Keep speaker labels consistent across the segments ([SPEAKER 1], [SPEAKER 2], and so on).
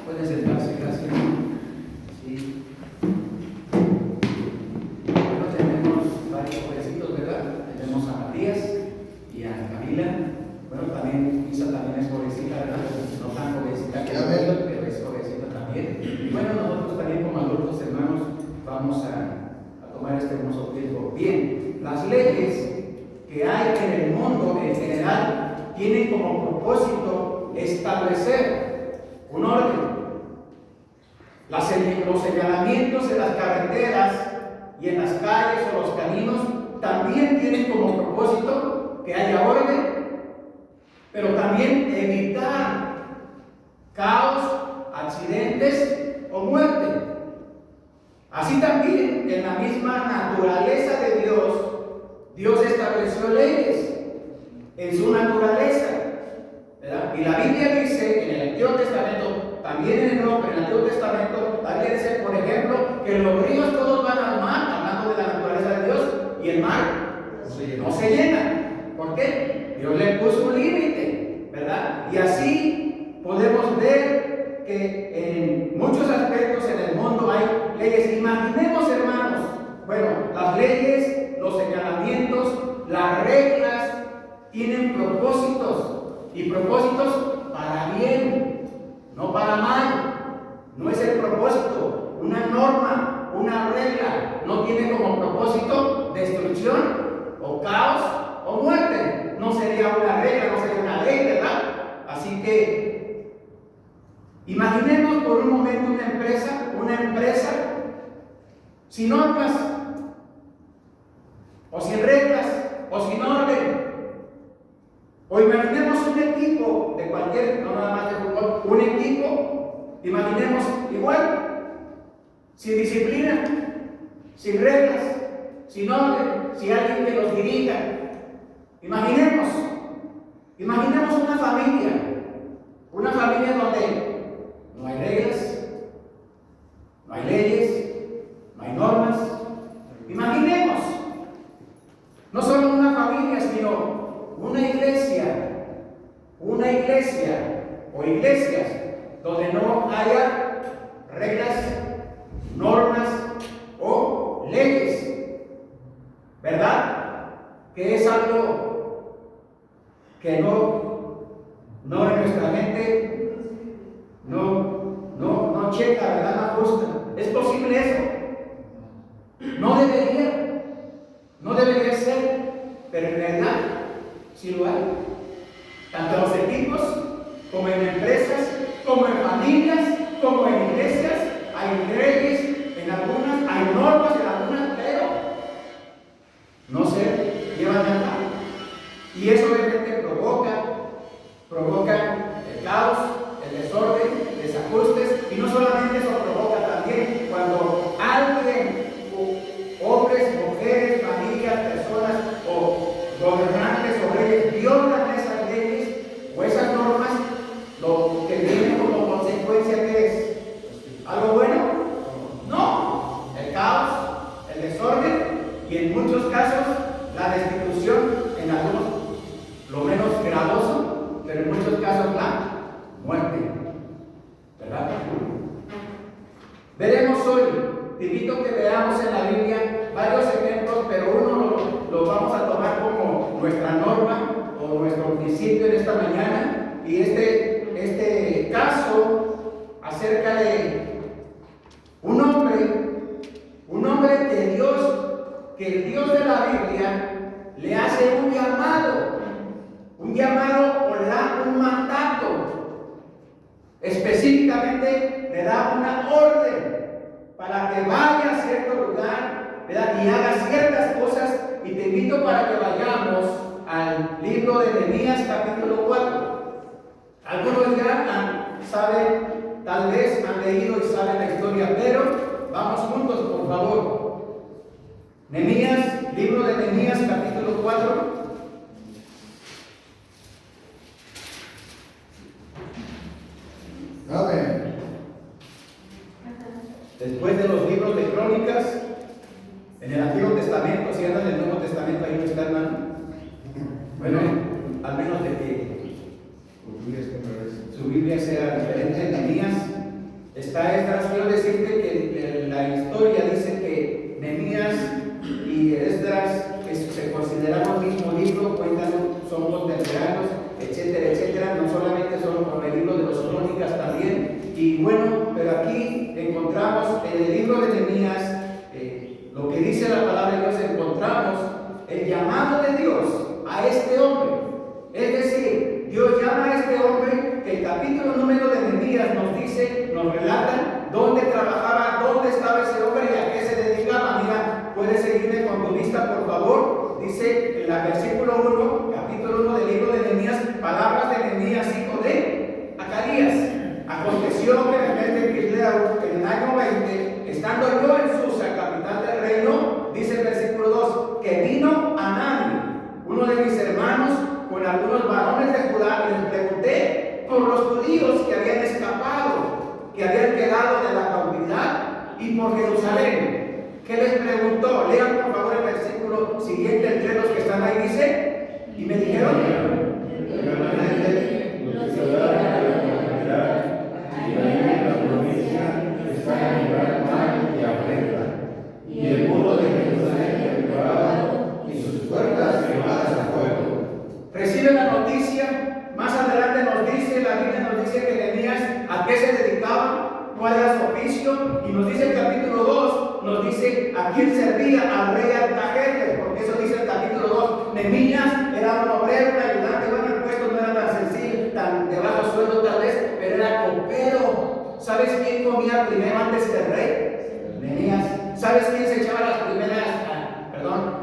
[SPEAKER 1] Pueden sentarse, gracias. Sí. Bueno, tenemos varios jovencitos, ¿verdad? Tenemos a Matías y a Camila. Bueno, también Isa también es jovencita, ¿verdad? No tan jovencita que ellos, pero es jovencita también. Y bueno, nosotros también como adultos, hermanos, vamos a tomar este hermoso tiempo. Bien, las leyes que hay en el mundo en general tienen como propósito establecer un orden. Los señalamientos en las carreteras y en las calles o los caminos también tienen como propósito que haya orden, pero también evitar caos, accidentes o muerte. Así también en la misma naturaleza de Dios, Dios estableció leyes en su naturaleza, ¿verdad? Y la Biblia dice en el Antiguo Testamento, también en el Nuevo, pero en el Antiguo Testamento, la Biblia dice, por ejemplo, que los ríos todos van al mar, hablando de la naturaleza de Dios, y el mar no se llena. ¿Por qué? Dios le puso un límite, ¿verdad? Y así podemos ver que en muchos aspectos en el mundo hay leyes. Imaginemos, hermanos, bueno, las leyes, los señalamientos, las reglas tienen propósitos, y propósitos para bien, no para mal. No es el propósito. Una norma, una regla no tiene como propósito destrucción o caos o muerte. No sería una regla, no sería una ley, ¿verdad? Así que imaginemos por un momento una empresa sin normas, o sin reglas, o sin orden. O imaginemos un equipo de cualquier, no nada más de fútbol, un equipo, imaginemos igual, sin disciplina, sin reglas, sin orden, sin alguien que los dirija. Imaginemos una familia donde no hay reglas, no hay leyes, no hay normas. Imaginemos, no solo una familia, sino una iglesia o iglesias donde no haya reglas, normas o leyes, ¿verdad? Que es algo que no en nuestra mente no checa, ¿verdad? No ajusta. ¿Es posible eso? No debería ser, pero en realidad sí lo hay. Tanto en los equipos, como en empresas, como en familias, como en iglesias, hay leyes, en algunas hay normas, en algunas, pero no se llevan a cabo. Y eso obviamente provoca el caos, el desorden, desajustes, y no solamente eso provoca también cuando alguien, hombres, mujeres, familias, personas o gobernantes o reyes violan esas leyes o esas normas, lo que viene como consecuencia que es algo bueno. No, el caos, el desorden y en muchos casos la destitución, en algunos lo menos gravoso, pero en muchos casos la muerte, ¿verdad? Veremos hoy, te invito a que veamos en la Biblia varios ejemplos, pero uno lo vamos a tomar como nuestra norma o nuestro principio en esta mañana, y este caso acerca de un hombre de Dios, que el Dios de la Biblia le hace un llamado o le da un mandato, específicamente le da una orden para que vaya a cierto lugar, ¿verdad? Y haga ciertas cosas. Y te invito para que vayamos al libro de Nehemías capítulo 4. Algunos ya saben, tal vez han leído y saben la historia, pero vamos juntos, por favor. Libro de Nehemías capítulo 4.
[SPEAKER 2] Amén.
[SPEAKER 1] Después de los libros de Crónicas, en el Antiguo Testamento, si andan en el Nuevo Testamento, ahí no está, hermano. Bueno, al menos de que su Biblia sea diferente. Nehemías está Esdras. Quiero decirte que la historia dice que Nehemías y Esdras, que se consideran el mismo libro, cuentan, son contemporáneos, etcétera, etcétera. No solamente son como el libro de los Crónicas también. Y bueno, pero aquí encontramos en el libro de Nehemías, lo que dice la palabra de Dios, encontramos el llamado de Dios a este hombre. Es decir, Dios llama a este hombre, que el capítulo número de Nehemías nos dice, nos relata dónde trabajaba, dónde estaba ese hombre y a qué se dedicaba. Mira, puedes seguirme con tu vista, por favor. Dice en el versículo 1, capítulo 1 del libro de Nehemías, palabras de Nehemías, hijo de Acarías. Aconteció que en el mes de Kisleu, en el año 20, estando yo en Susa, capital del reino, dice el versículo 2, que vino Anani, uno de mis hermanos, con algunos varones de Judá, y les pregunté por los judíos que habían escapado, que habían quedado de la cautividad, y por Jerusalén. ¿Qué les preguntó? Lean por favor el versículo siguiente entre los que están ahí, dice, y me dijeron,
[SPEAKER 2] y el muro de Jerusalén preparado y sus puertas quemadas a fuego.
[SPEAKER 1] Recibe la noticia. Más adelante nos dice, la Biblia nos dice que Nehemías a qué se dedicaba, cuál era su oficio, y nos dice el capítulo 2, nos dice a quién servía, al rey Artajerjes, porque eso dice el capítulo 2. Nehemías era un obrero, un ayudante. Bueno, el puesto no era tan sencillo, tan de bajo sueldo tal vez, pero era copero. ¿Sabes quién comía primero antes que el rey? Nehemías. ¿Sabes quién se echaba las primeras,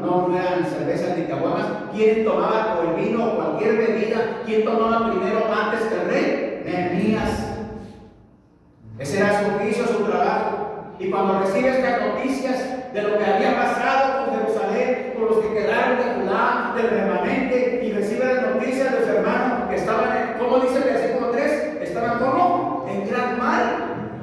[SPEAKER 1] no eran cervezas ni caguamas? ¿Quién tomaba o el vino o cualquier bebida? ¿Quién tomaba primero antes que el rey? Nehemías. Ese era su oficio, su trabajo. Y cuando recibe estas noticias de lo que había pasado con Jerusalén, con los que quedaron de Judá, del remanente, y recibe las noticias de los hermanos que estaban, ¿cómo dice el versículo 3? Estaban como en gran mal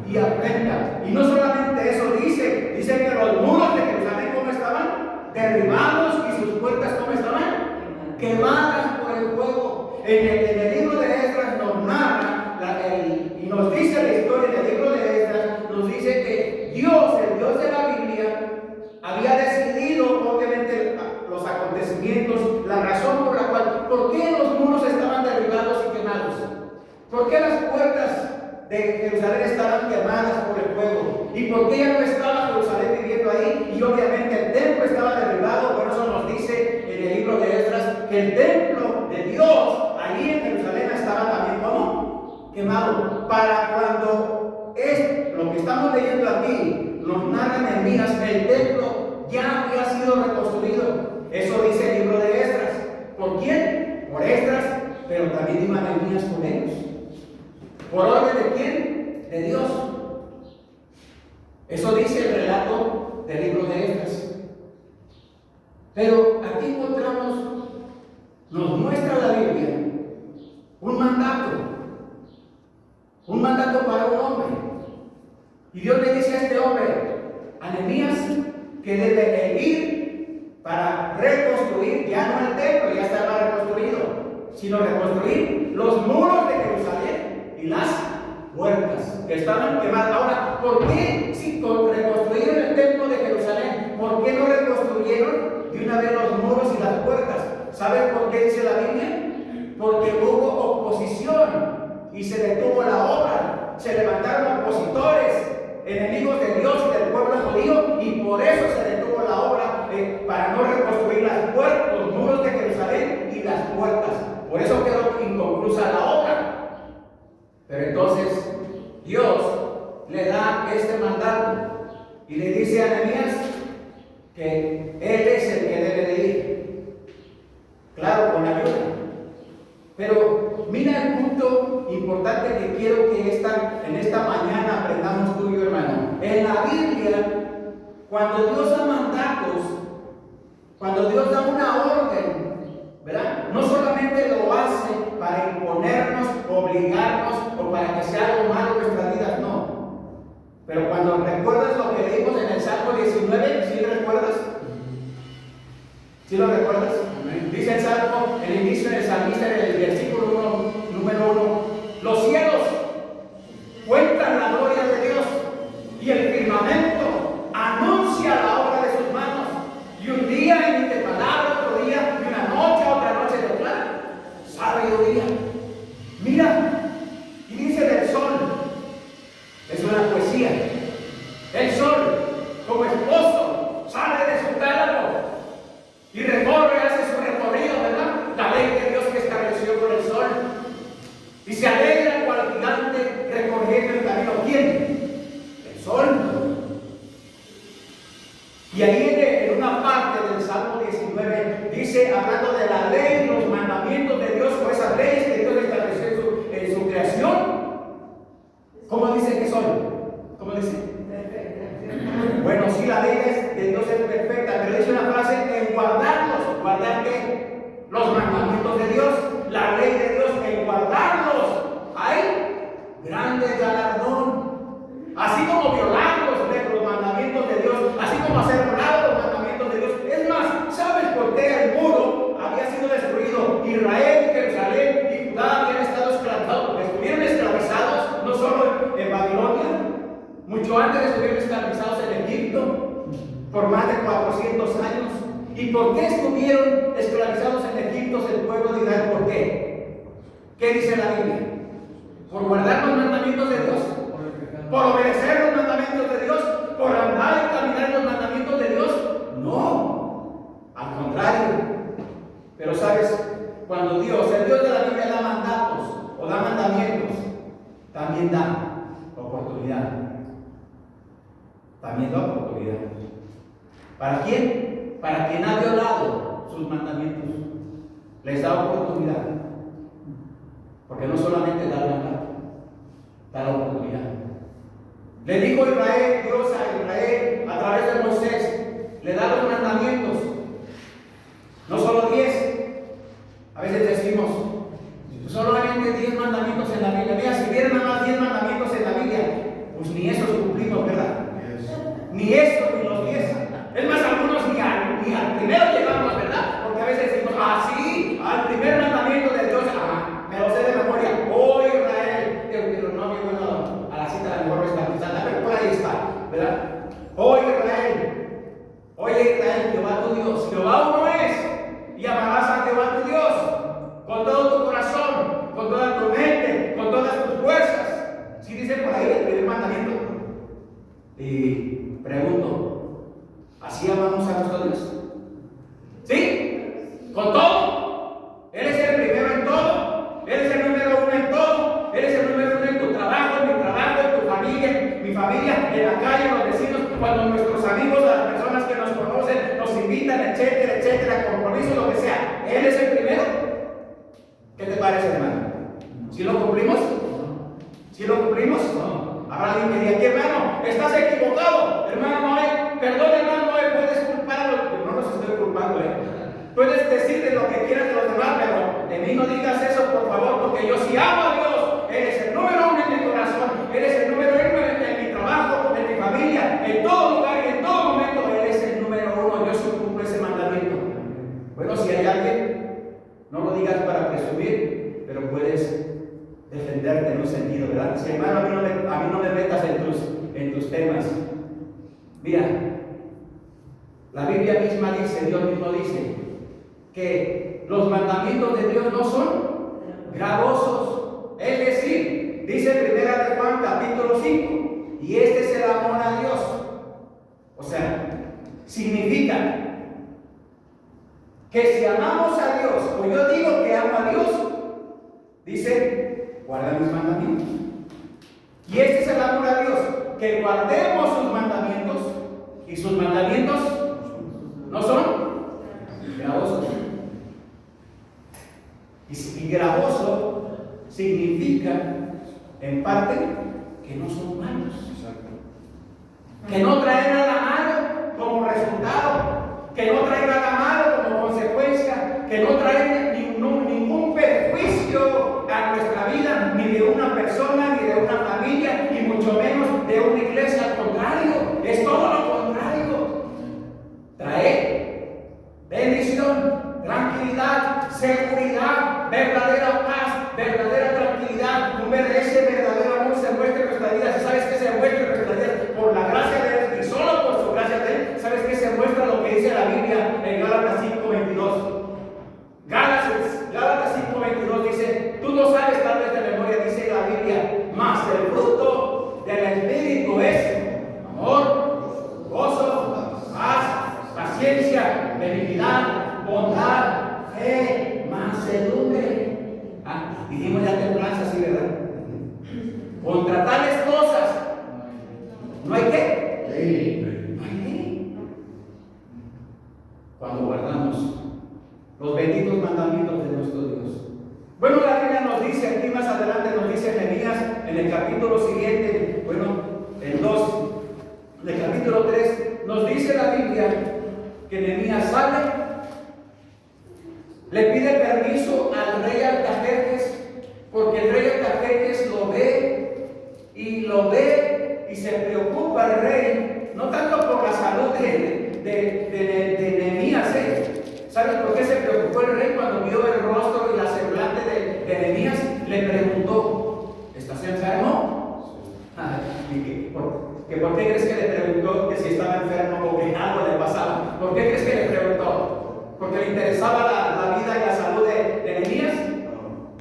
[SPEAKER 1] y afrenta. Y no solamente eso dice que los muros de Jerusalén, ¿cómo estaban? Derribados, y sus puertas, ¿cómo estaban? Quemadas por el fuego. En el libro de Esdras nos narra, y nos dice la historia en el libro de Esdras, nos dice que Dios, el Dios de la Biblia, había decidido, obviamente, los acontecimientos, la razón por la cual, ¿por qué los muros estaban derribados y quemados? ¿Por qué las puertas de Jerusalén estaban quemadas por el fuego? ¿Y por qué ya no estaba Jerusalén viviendo ahí? Y obviamente el templo estaba derribado. Por eso nos dice en el libro de Esdras que el templo de Dios allí en Jerusalén estaba también como quemado. Para cuando es lo que estamos leyendo aquí, nos narra Nehemías, el templo ya había sido reconstruido. Eso dice el libro de Esdras. ¿Por quién? Por Esdras, pero también iba Nehemías con ellos. ¿Por orden de quién? De Dios. Eso dice el relato del libro de Esdras. Pero aquí encontramos, nos muestra la Biblia un mandato para un hombre. Y Dios le dice a este hombre, a Nehemías, que debe ir para reconstruir, ya no el templo, ya estaba reconstruido, sino reconstruir los muros de Jerusalén y las puertas que estaban quemadas. Ahora, ¿por qué si reconstruyeron el templo de Jerusalén, por qué no reconstruyeron de una vez los muros y las puertas? ¿Sabes por qué dice la Biblia? Porque hubo oposición y se detuvo la obra. Se levantaron opositores, enemigos de Dios y del pueblo judío, y por eso se detuvo la obra, para no reconstruir las puertas, los muros de Jerusalén y las puertas. Por eso quedó inconclusa la obra. Pero entonces Dios le da este mandato y le dice a Nehemías que él es el que debe de ir, claro, con ayuda. Pero mira el punto importante que quiero que en esta mañana aprendamos tú y yo, hermano. En la Biblia, cuando Dios da mandatos, cuando Dios da una orden, ¿verdad? No solamente lo hace para imponernos, obligarnos o para que sea algo malo en nuestras vidas, no. Pero cuando recuerdas lo que leímos en el Salmo 19, ¿sí recuerdas? ¿Sí lo recuerdas? Dice el Salmo, el inicio del salmista en el versículo 1, número 1, los cielos cuentan la gloria de Dios. la ley, los mandamientos de Dios o esas leyes que Dios estableció en su creación, ¿cómo dice que son? ¿Cómo dice? Bueno, sí, la ley de Dios es perfecta, pero dice una frase en guardarlos. ¿Guardar qué? Los mandamientos de Dios, la ley de Dios, en guardarlos. Hay grande galardón. Así como violar los mandamientos de Dios, así como hacer volar los mandamientos de Dios. Es más, ¿sabes por qué el muro había sido destruido? Israel, Jerusalén y Judá habían estado esclavizados, porque estuvieron esclavizados, no solo en Babilonia, mucho antes estuvieron esclavizados en Egipto por más de 400 años. ¿Y por qué estuvieron esclavizados en Egipto el pueblo de Israel? ¿Por qué? ¿Qué dice la Biblia? ¿Por guardar los mandamientos de Dios? ¿Por obedecer los mandamientos de Dios? ¿Por andar y caminar los mandamientos de Dios? No, al contrario. Pero sabes, cuando Dios, el Dios de la Biblia, da mandatos o da mandamientos, también da oportunidad. También da oportunidad. ¿Para quién? Para quien ha violado sus mandamientos. Les da oportunidad. Porque no solamente da el mandato, da la oportunidad. Le dijo Israel, Dios a Israel a través de Moisés, le da los mandamientos, no solo 10. A veces decimos, solamente 10 mandamientos en la Biblia. Mira, si vieran nada más 10 mandamientos en la Biblia, pues ni esos cumplimos, ¿verdad? Ni eso, ni los 10. Es más, algunos ni al primero llegamos, ¿verdad? Porque a veces decimos, sí, al primer mandamiento de Dios, me lo sé de memoria. Oh Israel, Deuteronomio, bueno, a la cita a lo mejor no está pensando, pero por ahí está, ¿verdad? Oh Israel, oye Israel, Jehová tu Dios, Jehová uno es, y amarás a Jehová tu Dios con todo tu corazón, con toda tu mente, con todas tus fuerzas. ¿Sí dice por ahí el primer mandamiento? Y pregunto, ¿así amamos a nuestro Dios? ¿Sí? ¿Con todo? Él es el primero en todo. Él es el número uno en todo. Él es el número uno en tu trabajo, en mi trabajo, en tu familia, mi familia, en la calle, en los vecinos, cuando nuestros amigos, las personas que nos conocen, nos invitan, etcétera, etcétera, compromiso, lo que sea. Él es el primero. ¿Qué te parece, hermano? ¿Sí lo cumplimos? ¿Sí lo cumplimos? No. Habrá alguien que diga, ¿qué, hermano? Estás equivocado. Hermano, no hay, perdón, hermano, no hay, puedes culpar a los, no los estoy culpando, Puedes decir de lo que quieras de los demás, pero de mí no digas eso, por favor, porque yo sí amo a Dios. Él es el número uno en mi corazón. Él es el número uno en mi trabajo, en mi familia, en todo lugar y en todo momento. Él es el número uno. Yo sí cumplo ese mandamiento. Bueno, si hay alguien, no lo digas para presumir, pero puedes defenderte en un sentido, ¿verdad? Si hermano, a mí no me metas en tus temas. Mira, la Biblia misma dice, Dios mismo dice, que los mandamientos de Dios no son gravosos. Es decir, dice 1 de Juan capítulo 5, y este es el amor a Dios. O sea, significa que si amamos a Dios, o yo digo que amo a Dios, dice, guarda mis mandamientos. Y este es el amor a Dios, que guardemos sus mandamientos, y sus mandamientos no son gravosos. Y gravoso significa, en parte, que no son malos. Que no traen nada malo como resultado. Que no traen nada malo como consecuencia. Que no traen ningún perjuicio a nuestra vida, ni de una persona, ni de una familia, ni mucho menos de una iglesia. Al contrario, es todo lo contrario. Trae bendición, tranquilidad, seguridad, verdadera paz, verdadera tranquilidad. Ese verdadero amor se muestra en nuestra vida. ¿Sabes qué se muestra en nuestra vida? Por la gracia de Él y solo por su gracia de Él. ¿Sabes qué se muestra? Lo que dice la Biblia en Gálatas 5:22. Gálatas 5:22 dice, tú no sabes tal vez de memoria, dice la Biblia, mas el fruto del Espíritu es amor, gozo, paz, paciencia, benignidad, bondad, fe, mansedumbre. los mandamientos de nuestro Dios. Bueno, la Biblia nos dice, aquí más adelante nos dice Nehemías, en el capítulo siguiente, bueno, el 2, en el capítulo 3, nos dice la Biblia que Nehemías sale, le pide permiso al rey Artajerjes, porque el rey Artajerjes lo ve y se preocupa el rey, no tanto por la salud de Nehemías, ¿Sabes por qué se preocupó el rey cuando vio el rostro y la semblante de Nehemías? Le preguntó, ¿estás enfermo? ¿Por qué crees que le preguntó que si estaba enfermo o que algo le pasaba? ¿Por qué crees que le preguntó? ¿Porque le interesaba la vida y la salud de Nehemías?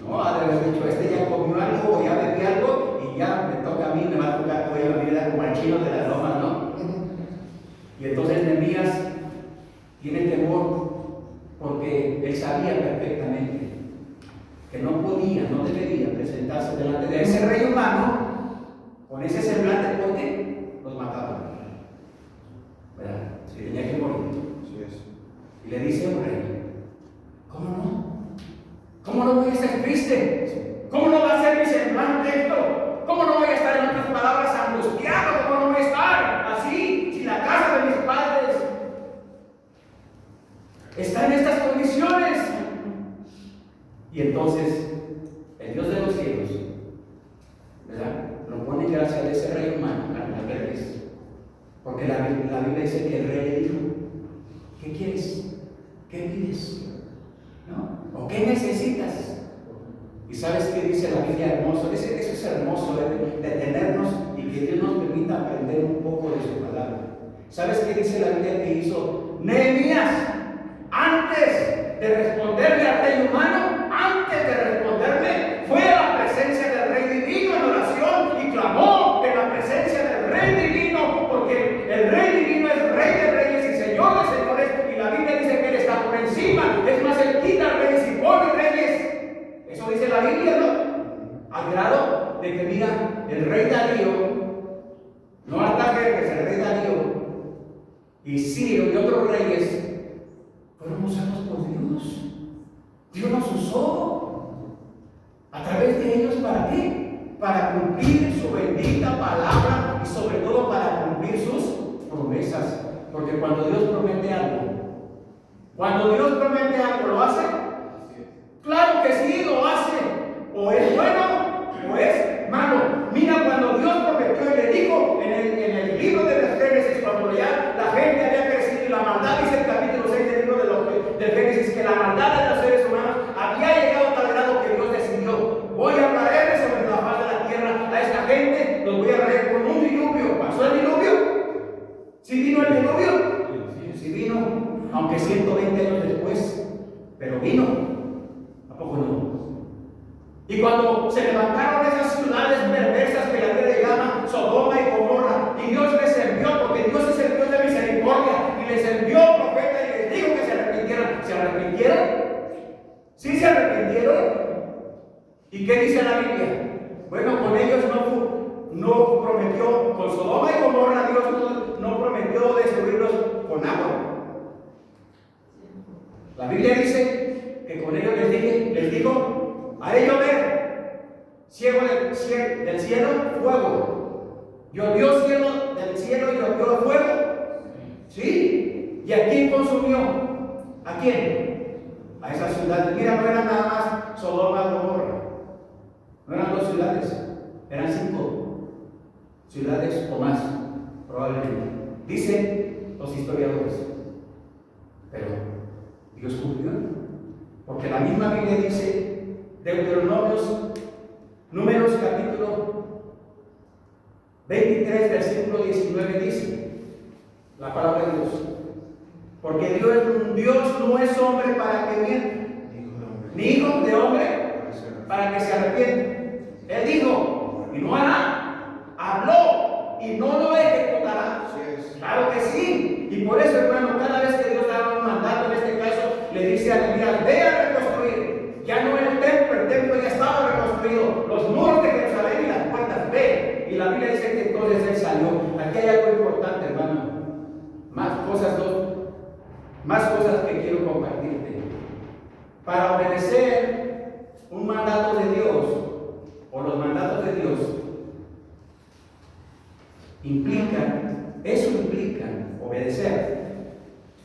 [SPEAKER 1] No, ha de haber dicho, este ya comió algo o ya bebió algo y ya me toca a mí, me va a tocar la vida como al chino de las lomas, ¿no? Y entonces Nehemías tiene temor porque él sabía perfectamente que no podía, no debería presentarse delante de ese rey humano con ese semblante porque los mataban. ¿Verdad? Sí. Tenía que morir. Sí. Y le dice al rey, ¿cómo no? ¿Cómo no voy a estar triste? ¿Cómo no va a ser mi semblante esto? ¿Cómo no voy a estar, en otras palabras, angustiado? ¿Cómo no voy a estar así? Si la casa de mis padres está en estas condiciones. Y entonces el Dios de los cielos, ¿verdad?, lo pone gracias a ese rey humano, Artajerjes, porque la Biblia dice que el rey le dijo, ¿qué quieres? ¿Qué pides? ¿No? ¿O qué necesitas? Y ¿sabes qué dice la Biblia hermoso? Eso es hermoso, detenernos y que Dios nos permita aprender un poco de su palabra. ¿Sabes qué dice la Biblia que hizo Nehemías? Antes de responderle al rey humano, antes de responderle, fue a la presencia del rey divino en oración y clamó en la presencia del rey divino, porque el rey divino es rey de reyes y señor de señores, y la Biblia dice que él está por encima. Es más, él quita reyes y pone reyes. Eso dice la Biblia, ¿no? Al grado de que, mira, el rey Darío, no Artajerjes, el rey Darío y Ciro y otros reyes fueron usados por Dios. Dios los usó a través de ellos. ¿Para qué? Para cumplir su bendita palabra y sobre todo para cumplir sus promesas. Porque cuando Dios promete algo, ¿lo hace? Claro que sí, lo hace. O es bueno o es malo. Mira, cuando Dios prometió y le dijo en el libro de los Génesis, cuando ya la gente había crecido y la maldad, dice el capítulo 6 del libro del Génesis, que la maldad de los seres humanos había llegado a tal grado que Dios decidió, voy a traerles sobre la faz de la tierra a esta gente, los voy a traer con un diluvio. ¿Pasó el diluvio? ¿Sí vino el diluvio? Sí vino, aunque 120 años después, pero vino. ¿A poco no? Y cuando se levantaron esas ciudades perversas que la Biblia llama Sodoma y Gomorra, y Dios les envió, porque Dios es el Dios de misericordia, y les envió profeta y les dijo que se arrepintieran. ¿Se arrepintieron? ¿Sí se arrepintieron? ¿Y qué dice la Biblia? Bueno, con ellos no prometió, con Sodoma y Gomorra Dios no prometió destruirlos con agua. La Biblia dice que con ellos les dijo, haré llover del cielo fuego. Llovió cielo del cielo y llovió fuego. ¿Sí? ¿Y a quién consumió? ¿A quién? A esas ciudades. Mira, no eran nada más Sodoma y Gomorra. No eran 2 ciudades, eran 5 ciudades o más, probablemente. Dicen los historiadores. Pero Dios cumplió. Porque la misma Biblia dice, Números capítulo 23, versículo 19 dice, la palabra de Dios. Porque Dios no es hombre para que mienta, ni hijo de hombre para que se arrepienta. Él dijo, y no hará. Habló, y no lo ejecutará. Claro que sí. Y por eso, hermano, cada vez que Dios da un mandato, en este caso, le dice a Nehemías, ve a reconstruir. Ya no el templo ya estaba reconstruido. Los muros de Jerusalén y las puertas, ve. Y la Biblia dice que entonces él salió. Aquí hay algo importante, hermano. Más cosas que quiero compartirte. para obedecer un mandato de Dios o los mandatos de Dios eso implica obedecer,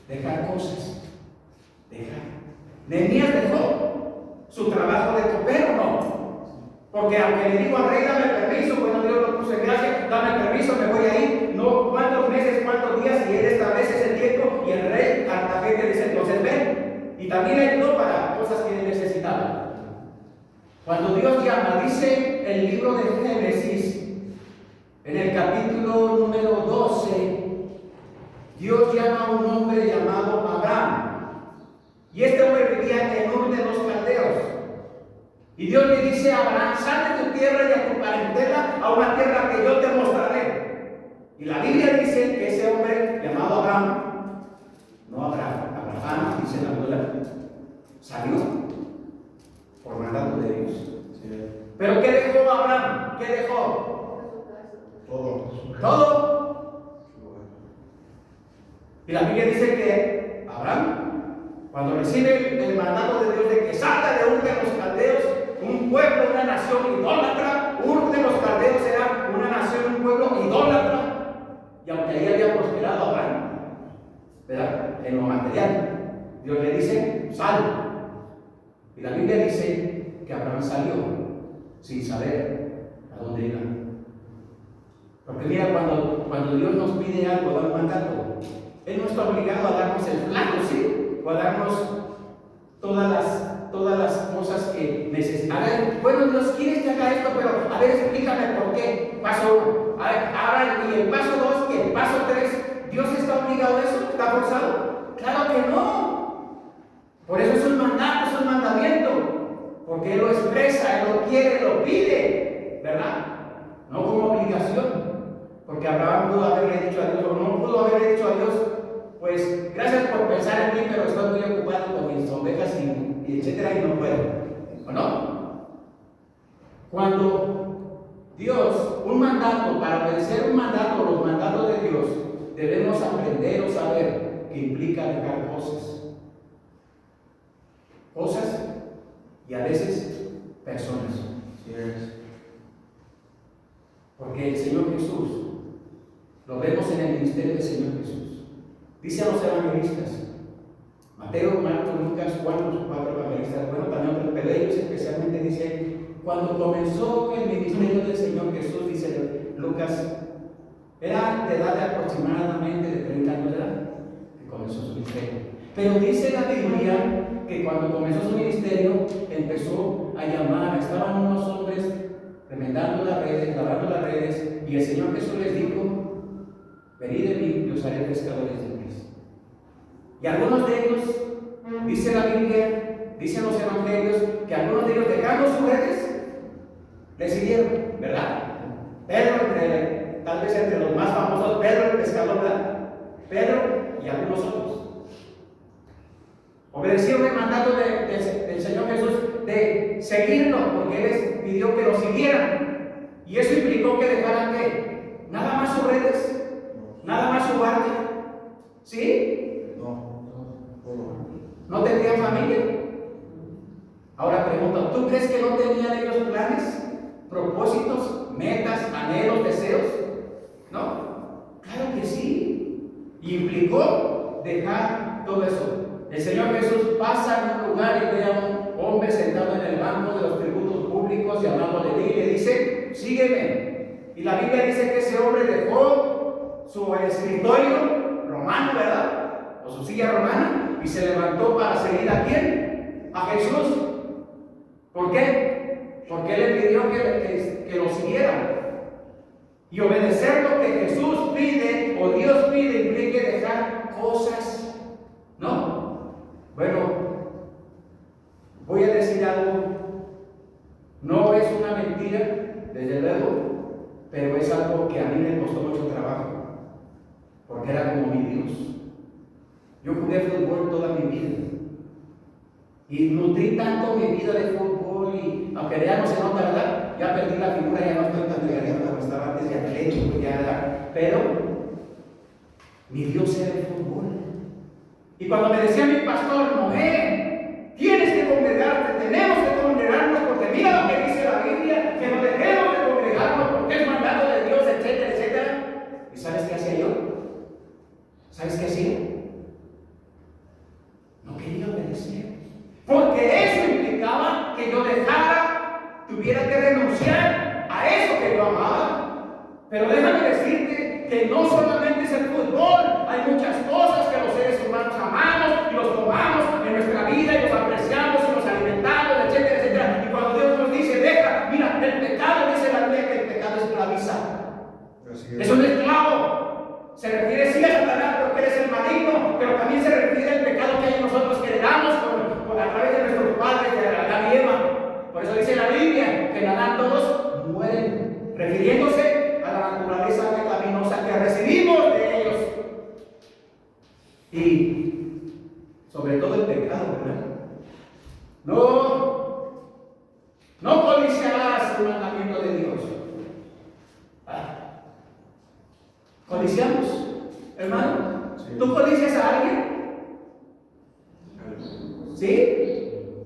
[SPEAKER 1] dejar cosas, Nehemías dejó su trabajo de copero, ¿no? Porque aunque le digo al rey, dame permiso, bueno, Dios lo puso en gracia, dame permiso, me voy a ir, no, cuántos meses, cuántos días, y él establece ese tiempo, y el rey Artajerjes le dice, entonces ven, y también le ayudó para cosas que él necesitaba. Cuando Dios llama, dice el libro de Génesis, en el capítulo número 12, Dios llama a un hombre llamado Abraham. Y este hombre vivía en Ur de los Caldeos. Y Dios le dice a Abraham, sal de tu tierra y de tu parentela a una tierra que yo te mostraré. Y la Biblia dice que ese hombre llamado Abraham, no Abraham, dice la Biblia, salió por mandato de Dios. Pero ¿qué dejó Abraham? ¿Qué dejó? Todo. Y la Biblia dice que Abraham, cuando recibe el mandato de Dios de que salga de Ur de los Caldeos, un pueblo, una nación idólatra, Ur de los Caldeos era una nación, un pueblo idólatra, y aunque ahí había prosperado Abraham, ¿verdad? En lo material, Dios le dice, sal. Y la Biblia dice que Abraham salió sin saber a dónde iba. Porque mira, cuando Dios nos pide algo, da un mandato, Él no está obligado a darnos el plan, ¿sí? O a darnos todas las cosas que necesitamos. Bueno, Dios, ¿quieres que haga esto? Pero a ver, explícame por qué. Paso 1. Ahora, y el paso 2 y el paso 3. ¿Dios está obligado a eso? ¿Está forzado? ¡Claro que no! Por eso es un mandato, es un mandamiento. Porque Él lo expresa, Él lo quiere, lo pide, ¿verdad? No como obligación. Porque Abraham pudo haberle dicho a Dios, o no pudo haberle dicho a Dios, pues gracias por pensar en mí, pero estoy muy ocupado con mis ovejas y etcétera, y no puedo. ¿O no? Cuando Dios, un mandato, para obedecer un mandato, los mandatos de Dios, debemos aprender o saber que implica dejar cosas y a veces personas. Porque el Señor Jesús, lo vemos en el ministerio del Señor Jesús. Dice a los evangelistas, Mateo, Marcos, Lucas, Juan, los 4 evangelistas, bueno, también otros, pero ellos especialmente dicen, cuando comenzó el ministerio del Señor Jesús, dice Lucas, era de edad de aproximadamente de 30 años de edad, que comenzó su ministerio. Pero dice la Biblia que cuando comenzó su ministerio, empezó a llamar, estaban unos hombres remendando las redes, lavando las redes, y el Señor Jesús les dijo, venid de mí y os haré pescadores de hombres. Y algunos de ellos, dice la Biblia, dicen los evangelios, que algunos de ellos dejando sus redes, le siguieron, ¿verdad? Pedro, tal vez entre los más famosos, Pedro el pescador, ¿verdad? Pedro y algunos otros. Obedecieron el mandato del Señor Jesús de seguirlo, porque Él les pidió que lo siguieran. Y eso implicó que dejaran ¿qué? Nada más sus redes. Nada más su barca. ¿Sí? ¿No tenían familia? Ahora pregunto, ¿tú crees que no tenían ellos planes, propósitos, metas, anhelos, deseos? ¿No? Claro que sí. Y implicó dejar todo eso. El Señor Jesús pasa en un lugar y ve a un hombre sentado en el banco de los tributos públicos llamado Leví y le dice, sígueme. Y la Biblia dice que ese hombre dejó su escritorio romano, ¿verdad? O su silla romana, y se levantó para seguir ¿a quién? A Jesús. ¿Por qué? Porque Él le pidió que lo siguiera. Y obedecer lo que Jesús pide o Dios pide implica dejar cosas, ¿no? Bueno, voy a decir algo. No es una mentira, desde luego, pero es algo que a mí me costó mucho trabajo. Porque era como mi Dios. Yo jugué fútbol toda mi vida. Y nutrí tanto mi vida de fútbol y aunque ya no se nota, ¿verdad? Ya perdí la figura, ya no estoy tan delgadito como estaba antes, ya atlético, ya. Pero mi Dios era el fútbol. Y cuando me decía mi pastor, Noé, tienes que que congregarte, tenemos que congregarnos, porque mira lo que dice la Biblia, que nos dejemos de congregarnos porque es mandato de Dios, etcétera, etcétera. ¿Y sabes qué hacía yo? ¿Sabes qué hacía? No quería obedecer, porque eso implicaba que yo tuviera que renunciar a eso que yo amaba. Pero déjame decirte que no solamente es el fútbol, hay muchas cosas que los seres humanos amamos y los tomamos en nuestra vida y los apreciamos y los alimentamos, etcétera, etcétera. Y cuando Dios nos dice, deja, mira, el pecado, dice la Biblia que el pecado esclaviza. Es un esclavo. Se refiere sí a Satanás porque eres el maligno, pero también se refiere al pecado que hay en nosotros que heredamos a través de nuestros padres, de Adán y Eva. Por eso dice la Biblia que en Adán todos mueren, refiriéndose a la naturaleza pecaminosa que recibimos de ellos. Y sobre todo el pecado, ¿verdad? No codiciarás el mandamiento de Dios. ¿Codiciamos, hermano?
[SPEAKER 2] Sí.
[SPEAKER 1] ¿Tú codicias a alguien? ¿Sí?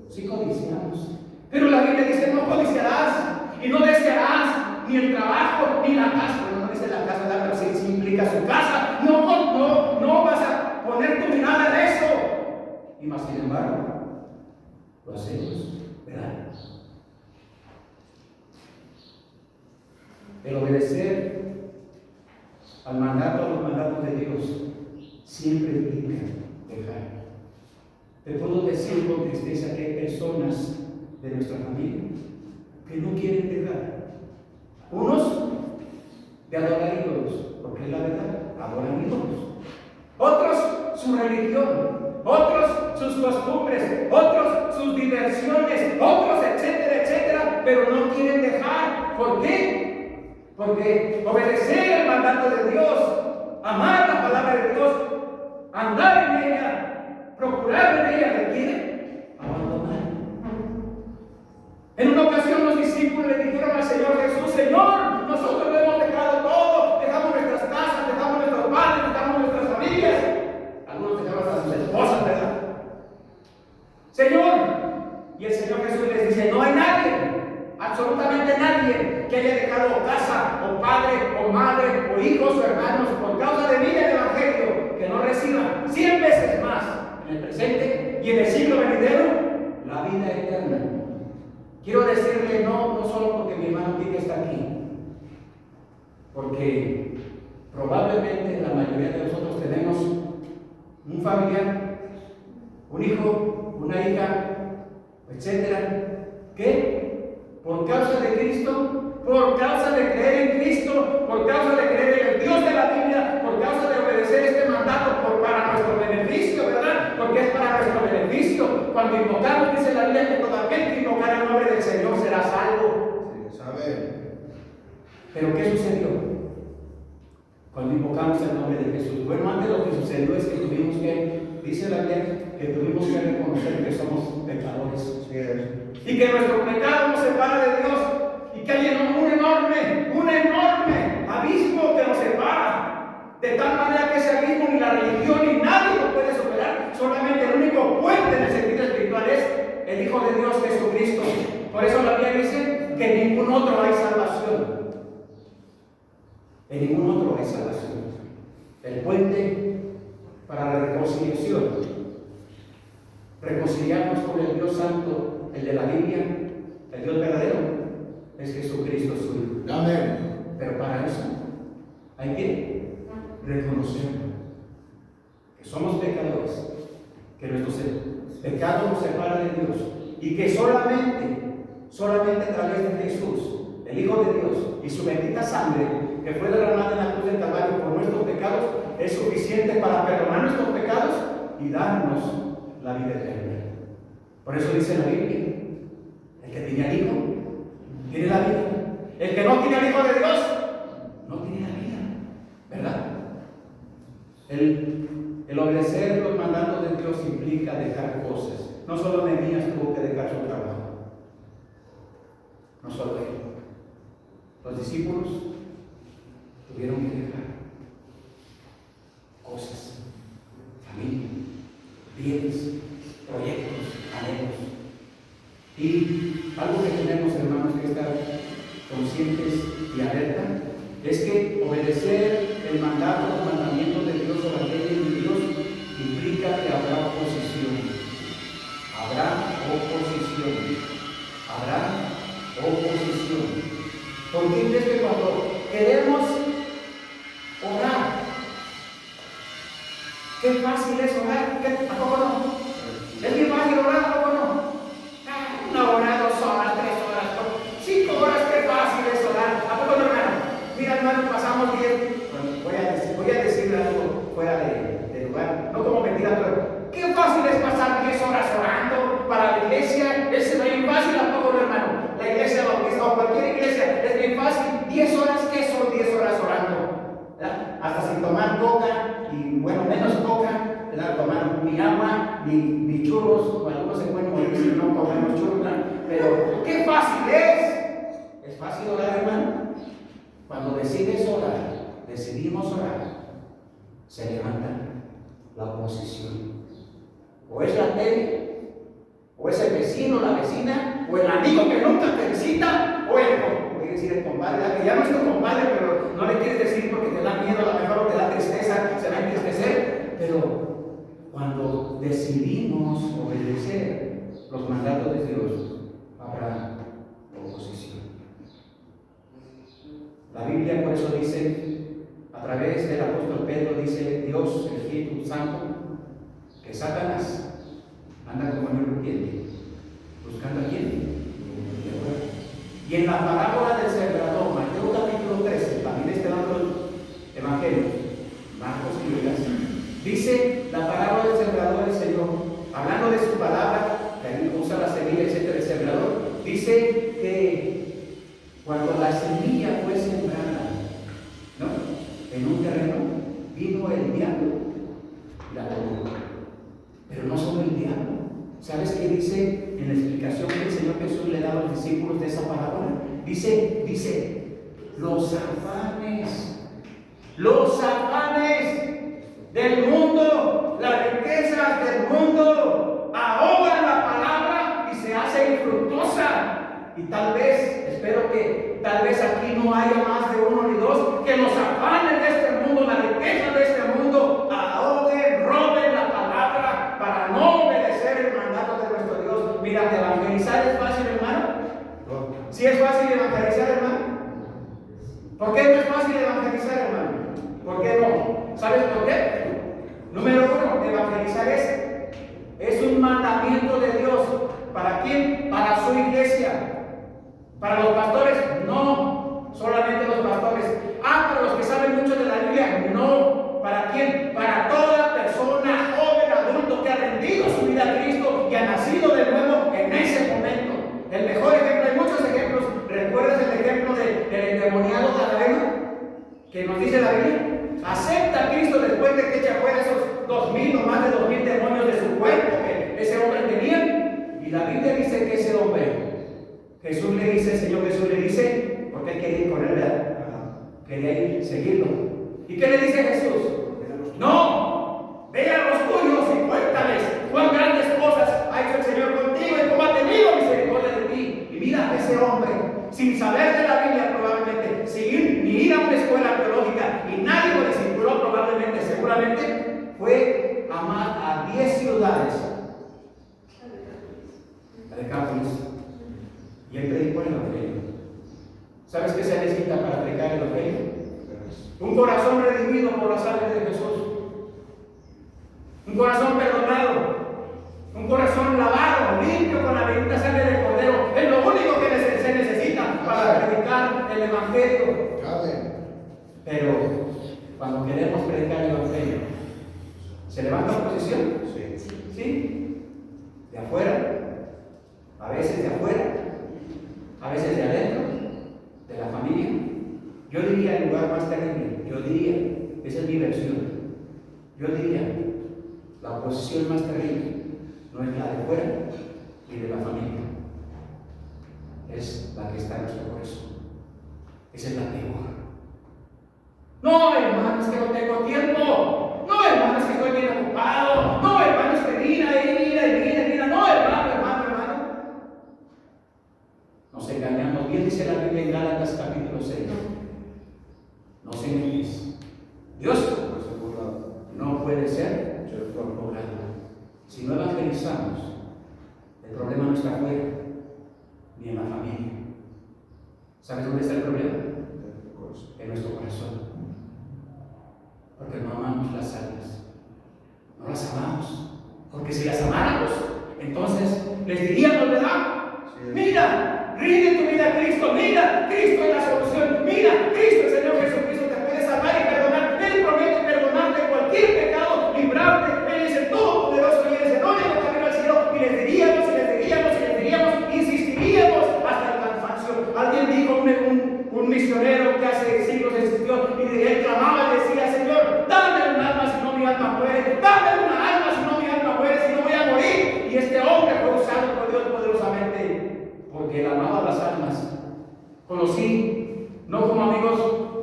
[SPEAKER 1] Sí codiciamos. Pero la Biblia dice, no codiciarás y no desearás ni el trabajo ni la casa. No dice la casa, pero sí implica su casa. No vas a poner tu mirada en eso. Y más sin embargo, lo hacemos, ¿verdad? El obedecer al mandato, a los mandatos de Dios, siempre implica dejar. Te puedo decir con tristeza que hay personas de nuestra familia que no quieren dejar. Unos de adorar ídolos, porque es la verdad, adoran ídolos. Otros su religión, otros sus costumbres, otros sus diversiones, otros etcétera, etcétera, pero no quieren dejar. ¿Por qué? Porque obedecer el mandato de Dios, amar la palabra de Dios, andar en ella, procurar en ella, requiere abandonar. En una ocasión los discípulos le dijeron al Señor Jesús, Señor, nosotros lo hemos dejado todo, dejamos nuestras casas, dejamos nuestros padres, dejamos nuestras familias. Algunos dejaron a sus esposas, ¿verdad? Señor, y el Señor Jesús les dice, no hay nadie, absolutamente nadie que haya dejado casa, o padre, o madre, o hijos, o hermanos, por causa de mí y del Evangelio, que no reciba 100 veces más en el presente y en el siglo venidero la vida eterna. Quiero decirle no solo porque mi hermano Quique está aquí, porque probablemente la mayoría de nosotros tenemos un familiar, un hijo, una hija, etcétera, que por causa de Cristo, por causa de creer en Cristo, por causa de creer en el Dios de la Biblia, por causa de obedecer este mandato para nuestro beneficio, ¿verdad? Porque es para nuestro beneficio. Cuando invocamos, dice la Biblia, que todo aquel que invocar el nombre del Señor será salvo.
[SPEAKER 2] Sí, ¿sabe?
[SPEAKER 1] Pero ¿qué sucedió cuando invocamos el nombre de Jesús? Bueno, antes lo que sucedió es que tuvimos que, dice la Biblia, que tuvimos que reconocer que somos pecadores.
[SPEAKER 2] Sí, es.
[SPEAKER 1] Y que nuestro pecado nos separa de Dios. Y que hay un enorme abismo que nos separa. De tal manera que ese abismo ni la religión ni nadie lo puede superar. Solamente el único puente en el sentido espiritual es el Hijo de Dios, Jesucristo. Por eso la Biblia dice que en ningún otro hay salvación. En ningún otro hay salvación. El puente para la reconciliación. Reconciliarnos con el Dios Santo, el de la Biblia, el Dios verdadero, es Jesucristo suyo.
[SPEAKER 2] Amén.
[SPEAKER 1] Pero para eso hay que reconocer que somos pecadores, que nuestro pecado nos separa de Dios y que solamente a través de Jesús, el Hijo de Dios, y su bendita sangre que fue derramada en la cruz del Calvario por nuestros pecados, es suficiente para perdonar nuestros pecados y darnos la vida eterna. Por eso dice la Biblia, el que tiene al Hijo tiene la vida. El que no tiene al Hijo de Dios no tiene la vida, ¿verdad? El obedecer los mandatos de Dios implica dejar cosas. No solo Nehemías tuvo que dejar su trabajo, no solo él. Los discípulos tuvieron que dejar cosas, familia, bienes, proyectos, anhelos, el mandato, los mandamientos de Dios o las leyes de Dios implica que habrá oposición. Habrá oposición. Habrá oposición. ¿Por qué crees que cuando queremos orar, qué fácil es orar? ¿A poco no? Es bien fácil orar, ¿a poco no? Una hora, 2 horas, 3 horas, 5 horas, qué fácil es orar. ¿A poco no, hermano? Mira, hermano, pasamos 10. Bueno, voy a decir algo fuera de lugar, no como mentira, pero qué fácil es pasar 10 horas orando para la iglesia. Es bien fácil, ¿a poco no, hermano? La iglesia bautista o cualquier iglesia es bien fácil. 10 horas, ¿qué son 10 horas orando? ¿Verdad? Hasta sin tomar coca, y bueno, menos coca, ¿verdad? Tomar ni agua, ni churros. Bueno, algunos se pueden morir si no comemos churros, ¿verdad? Pero qué fácil es. Es fácil orar, hermano. Cuando decides orar, decidimos orar, se levanta la oposición. O es la tele, o es el vecino, la vecina, o el amigo que nunca te visita, o voy a decir el compadre, que ya no es tu compadre, pero no le quieres decir porque te da miedo, a lo mejor te da tristeza, se va a entristecer. Pero cuando decidimos obedecer los mandatos de Dios, habrá oposición. La Biblia por eso dice, a través del apóstol Pedro, dice Dios, el Espíritu Santo, que Satanás anda como un rugiente, buscando a quién. Y en la parábola del sembrador, Mateo capítulo 13, también está dando el Evangelio, Marcos y Lucas, dice la parábola del sembrador del Señor, hablando de su palabra, que usa la semilla, etcétera, el sembrador, dice que cuando la semilla fue sembrada, ¿no?, en un terreno, vino el diablo y la tomó. Pero no solo el diablo. ¿Sabes qué dice en la explicación que el Señor Jesús le da a los discípulos de esa parábola? Dice, los afanes del mundo, las riquezas del mundo, ahogan la palabra y se hace infructuosa. Y tal vez, espero que tal vez aquí no haya más de uno ni dos, que los afanes de este mundo, la riqueza de este mundo, ahoguen, roben la palabra para no obedecer el mandato de nuestro Dios. Mira, evangelizar es fácil, hermano. ¿Sí es fácil evangelizar, hermano? ¿Por qué no es fácil evangelizar, hermano? ¿Por qué no? ¿Sabes por qué? Número 1, evangelizar es un mandamiento de Dios. ¿Para quién? Para su iglesia. Para los pastores, no. Solamente los pastores. Para los que saben mucho de la Biblia, no. ¿Para quién? Para toda persona, joven, adulto, que ha rendido su vida a Cristo y ha nacido de nuevo en ese momento. El mejor ejemplo, hay muchos ejemplos. ¿Recuerdas el ejemplo del endemoniado gadareno? Que nos dice la Biblia. Acepta a Cristo después de que echa fuera esos 2000 o más de 2000 demonios de su cuerpo que ese hombre tenía. Y la Biblia dice que ese hombre, Jesús le dice, el Señor Jesús le dice, porque él quería ir con él, ¿verdad? Quería ir, seguirlo. ¿Y qué le dice Jesús? No, ve a los tuyos y cuéntales cuán grandes cosas ha hecho el Señor contigo y cómo ha tenido misericordia de ti. Y mira a ese hombre, sin saber de la Biblia probablemente, sin ni ir a una escuela teológica, y nadie lo discipuló probablemente, seguramente, fue a 10 ciudades a Decápolis. Y él predicó el Evangelio. ¿Sabes qué se necesita para predicar el Evangelio? Un corazón redimido por la sangre de Jesús. Un corazón perdonado. Un corazón lavado, limpio con la bendita sangre del Cordero. Es lo único que se necesita para predicar el Evangelio. Pero cuando queremos predicar el Evangelio, ¿se levanta oposición? Sí. De afuera. A veces de afuera. A veces de adentro, de la familia. Yo diría el lugar más terrible, esa es mi versión, yo diría, la oposición más terrible no es la de fuera ni de la familia, es la que está en nuestro corazón. Esa es la peor. No, hermanos, que no tengo tiempo. No, hermanos, que estoy bien ocupado. No, hermanos, que mira. No, hermano. Nos engañamos. Bien dice la Biblia en Gálatas capítulo 6. No se engañes. Dios no puede ser burlado. Si no evangelizamos, el problema no está afuera, ni en la familia. ¿Sabes dónde está el problema? En nuestro corazón. Porque no amamos las almas. No las amamos. Porque si las amáramos, entonces les diríamos, ¿verdad? Mira, rinde tu vida a Cristo. Mira, Cristo es la solución. Mira, Cristo, el Señor Jesucristo, te puede salvar y perdonar. Él promete perdonarte cualquier pecado, librarte. Él es el Todopoderoso y Él es el único camino al cielo. Y les diríamos, insistiríamos hasta el cansancio. Alguien dijo, un misionero que hace siglos existió, y él clamaba y decía: Señor, dame un alma si no mi alma muere. Dame una alma si no mi alma muere, si no voy a morir. Y este hombre fue usado por Dios poderosamente, porque él amaba las almas. Conocí, no como amigos,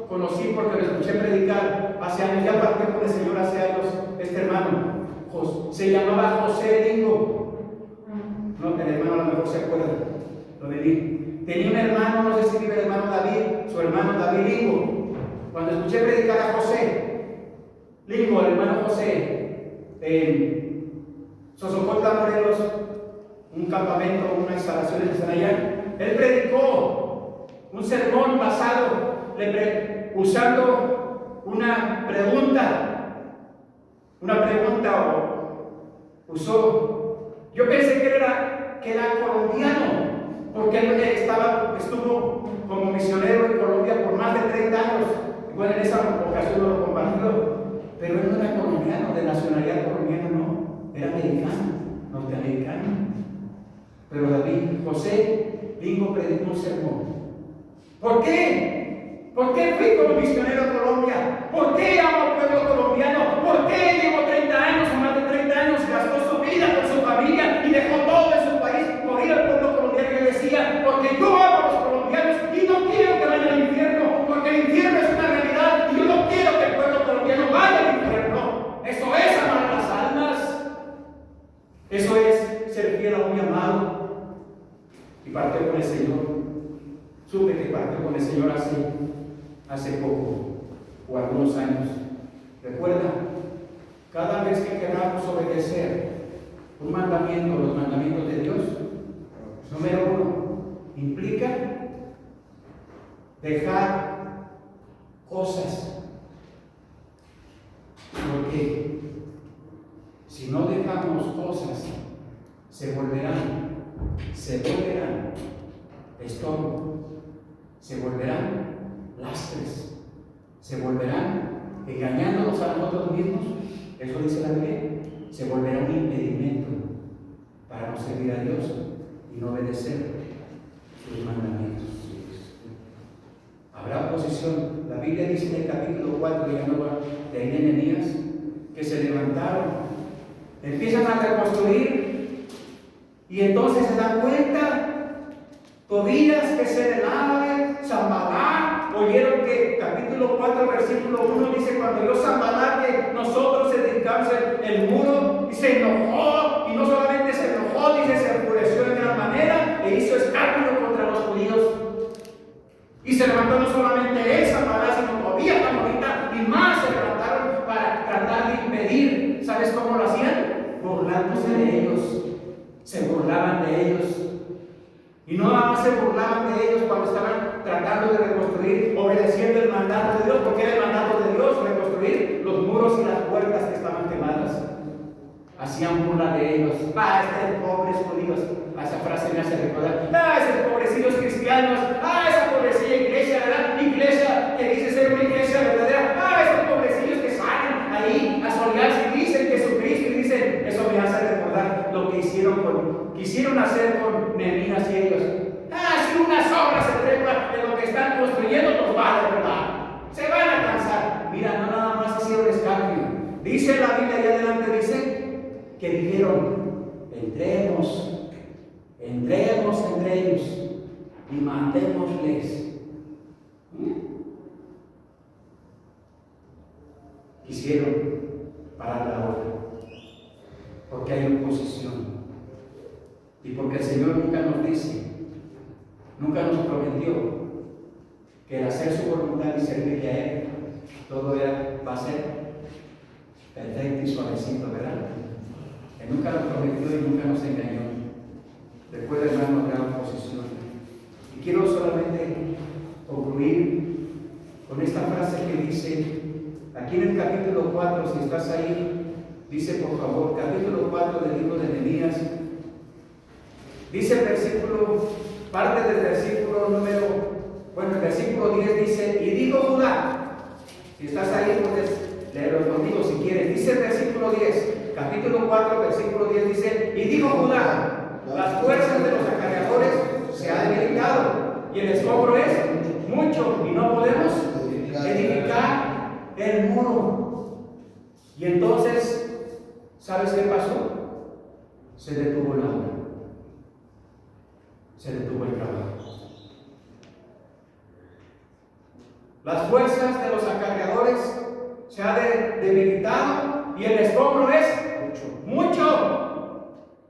[SPEAKER 1] conocí porque lo escuché predicar hace años. Ya partió con el Señor hace años este hermano. Se llamaba José Lingo. No, el hermano a lo mejor se acuerda. Lo de mí. Tenía un hermano, no sé si vive el hermano David, su hermano David Lingo. Cuando escuché predicar a José Lingo, el hermano José, en Sosocotla, Morelos, un campamento, unas instalaciones que están allá, él predicó un sermón basado, usando una pregunta yo pensé que era colombiano, porque él estuvo como misionero en Colombia por más de 30 años. Igual en esa ocasión lo compartió, pero él no era colombiano, de nacionalidad colombiana, no, era americano, norteamericano. Pero José Lingo predicó un sermón. ¿Por qué? ¿Por qué fui como misionero a Colombia? ¿Por qué amo al pueblo colombiano? ¿Por qué llevo 30 años o más de 30 años, gastó su vida con su familia y dejó todo en su país por ir al pueblo colombiano? Y decía: porque yo amo a los colombianos y no quiero que vayan al infierno, porque el infierno es una realidad y yo no quiero que el pueblo colombiano vaya al infierno. Eso es amar a las almas. Eso es ser fiel a un llamado. Y partió con el Señor. Supe que partió con el Señor hace poco, o algunos años. Recuerda, cada vez que queramos obedecer un mandamiento, los mandamientos de Dios, número 1, implica dejar cosas. Porque si no dejamos cosas, se volverán estorbo, se volverán lastres, se volverán engañándonos a nosotros mismos. Eso dice la Biblia. Se volverá un impedimento para no servir a Dios y no obedecer sus mandamientos. Habrá oposición. La Biblia dice en el capítulo 4 de Nehemías que se levantaron, empiezan a reconstruir, y entonces se dan cuenta. Tobías, que se Sanballat, Sanballat, oyeron que capítulo 4 versículo 1 dice: cuando yo Sanballat que nosotros edificamos el muro, y se enojó, y no solamente se enojó, dice, se enfureció en gran manera e hizo escándalo contra los judíos. Y se levantó no solamente él, Sanballat, sino Tobías, la morita, y más se levantaron para tratar de impedir. ¿Sabes cómo lo hacían? Burlándose de ellos. Se burlaban de ellos. Y no nada más se burlaban de ellos cuando estaban tratando de reconstruir, obedeciendo el mandato de Dios, porque era el mandato de Dios reconstruir los muros y las puertas que estaban quemadas. Hacían burla de ellos. Estos pobres judíos. Esa frase me hace recordar. Esos pobrecillos cristianos. Esa pobrecilla iglesia, ¿verdad? Iglesia que dice ser una iglesia verdadera. Esos pobrecillos que salen ahí a solearse y dicen Jesucristo, y dicen, eso me hace recordar lo que quisieron hacer con Nehemías y ellos. Si una sombra se trepa de lo que están construyendo, nos va a derribar. Se van a cansar. Mira, no nada más hicieron escándalo. Dice la Biblia allá adelante, dice que dijeron: entremos entre ellos y matémosles. Quisieron parar la obra porque hay oposición. Y porque el Señor nunca nos prometió que el hacer su voluntad y servirle a Él todo va a ser perfecto y suavecito, ¿verdad? Que nunca nos prometió y nunca nos engañó. Recuerda, hermano, gran posición. Y quiero solamente concluir con esta frase que dice, aquí en el capítulo 4, si estás ahí, dice por favor, capítulo 4 del libro de Nehemías, dice el versículo, parte del versículo el versículo 10 dice, y dijo Judá, si estás ahí puedes leerlo conmigo si quieres, dice el versículo 10, capítulo 4, versículo 10 dice, y dijo Judá, las fuerzas de los acarreadores se han debilitado, y el escombro es mucho, y no podemos edificar el muro. Y entonces, ¿sabes qué pasó? Se detuvo la obra. Se detuvo el trabajo. Las fuerzas de los acarreadores se han debilitado y el escombro es mucho.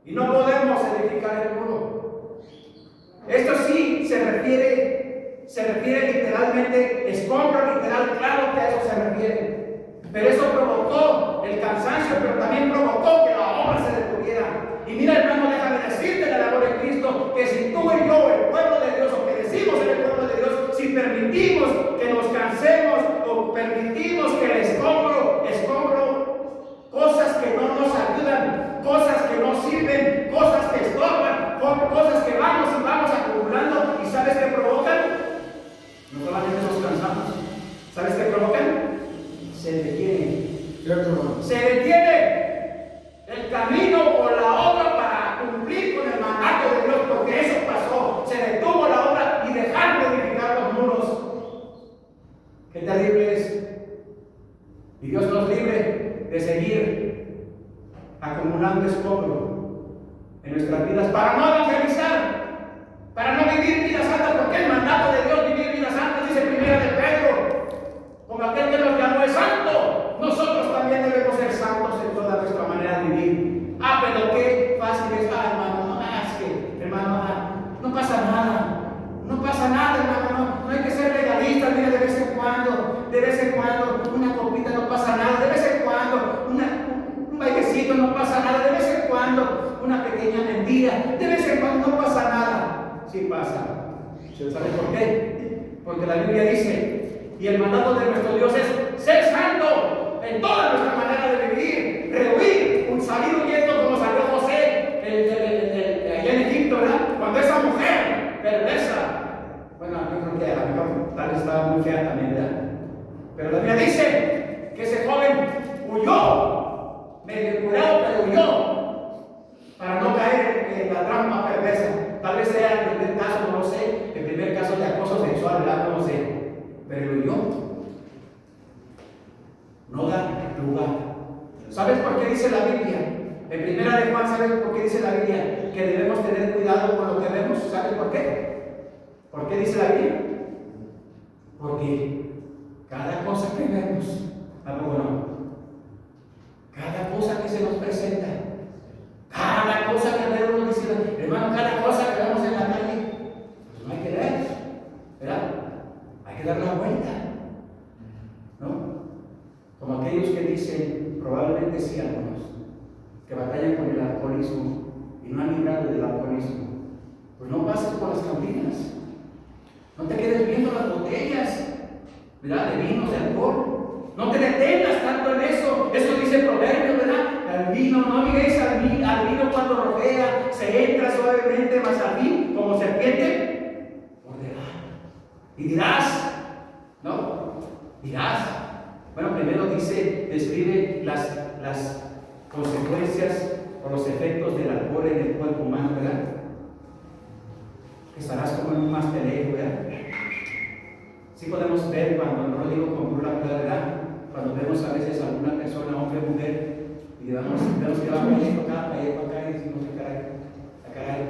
[SPEAKER 1] Y no podemos edificar el muro. Esto sí se refiere literalmente, escombro literal, claro que a eso se refiere. Pero eso provocó el cansancio, pero también provocó que la obra se detuviera. Y mira, hermano, déjame decirte el amor de Cristo, que si tú y yo, el pueblo de Dios, o que decimos en el pueblo de Dios, si permitimos que nos cansemos o permitimos que el escombro, cosas que no nos ayudan, cosas que no sirven, cosas que estorban, cosas que vamos acumulando, ¿y sabes qué provocan? No solamente nos cansamos, ¿sabes qué provocan? Se detiene. Se detiene el camino o la obra para cumplir con el mandato de Dios, porque eso pasó. Se detuvo la obra y dejaron de edificar los muros. Qué terrible es. Y Dios nos libre de seguir acumulando escombro en nuestras vidas para no evangelizar, para no vivir vidas santas, porque el mandato de Dios vivir vidas santas, dice primera de Pedro, como aquel que nos llamó es santo, nosotros también debemos ser santos en toda nuestra manera de vivir. Pero qué fácil es, hermano, no pasa nada, hermano, no hay que ser legalista, mira, de vez en cuando, una copita no pasa nada, de vez en cuando, un bailecito no pasa nada, de vez en cuando, una pequeña mentira, de vez en cuando no pasa nada. Sí pasa. ¿Sabes por qué? Porque la Biblia dice, y el mandato de nuestro Dios es ser santo en toda nuestra manera de vivir, rehuir, salir huyendo como salió José allá en Egipto, ¿verdad? Cuando esa mujer perversa, bueno, yo creo que a lo mejor tal vez estaba muy fea también, ¿verdad? Pero la Biblia dice que ese joven huyó, medio curado, pero huyó, para no caer en la trampa perversa. Tal vez sea el primer caso, no lo sé, el primer caso de acoso sexual, ¿verdad? No lo sé, pero huyó. No da lugar. ¿Sabes por qué dice la Biblia? En primera de Juan, ¿sabes por qué dice la Biblia? Que debemos tener cuidado con lo que vemos. ¿Sabes por qué? ¿Por qué dice la Biblia? Porque cada cosa que vemos, cada cosa que se nos presenta, cada cosa que vemos, dice, hermano, cada cosa que vemos en la calle, pues no hay que ver, ¿verdad? Hay que dar la vuelta, ¿no? Como aquellos que dicen, probablemente sí algunos, que batallan con el alcoholismo y no han librado del alcoholismo. Pues no pases por las cantinas, no te quedes viendo las botellas, ¿verdad? De vino, de alcohol. No te detengas tanto en eso. Eso dice Proverbios, ¿verdad? Al vino, no miréis al vino cuando rodea, se entra suavemente, mas al vino, como serpiente, morderá. Y dirás, ¿no? Dirás. Bueno, primero describe las consecuencias o los efectos del alcohol en el cuerpo humano, ¿verdad? Que estarás como en un mastelero, ¿verdad? Sí podemos ver cuando, no lo digo con pura claridad, cuando vemos a veces a alguna persona, hombre o mujer, y vemos que va poniendo acá, para acá, y decimos, caray,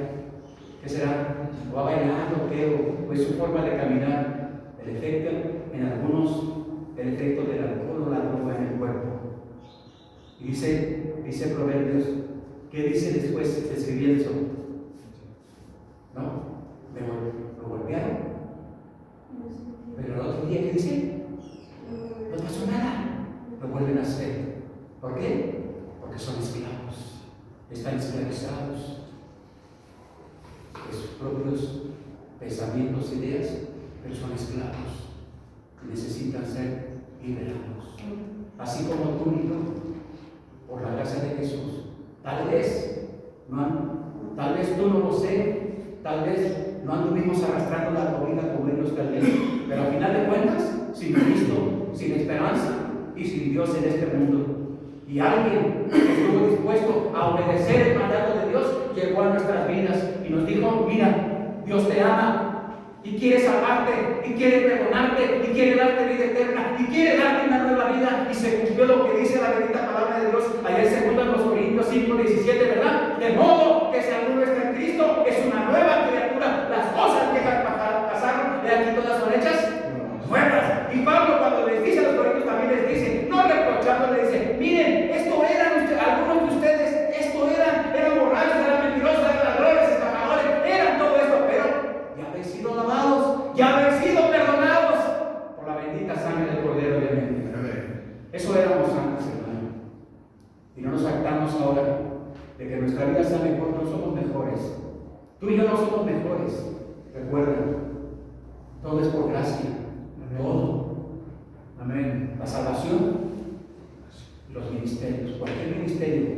[SPEAKER 1] ¿qué será? ¿O va bailando o qué? ¿O es su forma de caminar? El efecto, en algunos, el efecto del alcohol o la droga en el cuerpo. Y dice Proverbios, ¿qué dice después describiendo eso? ¿No? Lo golpearon. Pero el otro día, ¿qué dice? No pasó están esclavizados de sus propios pensamientos, ideas, pero son esclavos y necesitan ser liberados. Así como tú y yo, por la gracia de Jesús, tal vez tú no lo sé, tal vez no anduvimos arrastrando la comida como ellos tal vez, pero al final de cuentas, sin Cristo, sin esperanza y sin Dios en este mundo. Y alguien que estuvo dispuesto a obedecer el mandato de Dios llegó a nuestras vidas y nos dijo: mira, Dios te ama y quiere salvarte y quiere perdonarte y quiere darte vida eterna y quiere darte una nueva vida. Y se cumplió lo que dice la bendita palabra de Dios allá en 2 Corintios 5:17, ¿verdad? De modo que si alguno está en Cristo, es una nueva criatura. Las cosas viejas pasaron, de aquí todas son hechas nuevas. Y Pablo, cuando les dice a los corintios, también les dice, no reprochando, le dice: miren, esto eran algunos de ustedes, eran borrachos, eran mentirosos, eran ladrones, estafadores, eran todo esto, pero ya habéis sido lavados, ya habéis sido perdonados por la bendita sangre del Cordero, obviamente. Eso éramos antes, hermano. Y no nos jactamos ahora de que nuestra vida sea mejor. No somos mejores. Tú y yo no somos mejores. Recuerda, todo es por gracia. Todo. Amén. La salvación, los ministerios, cualquier ministerio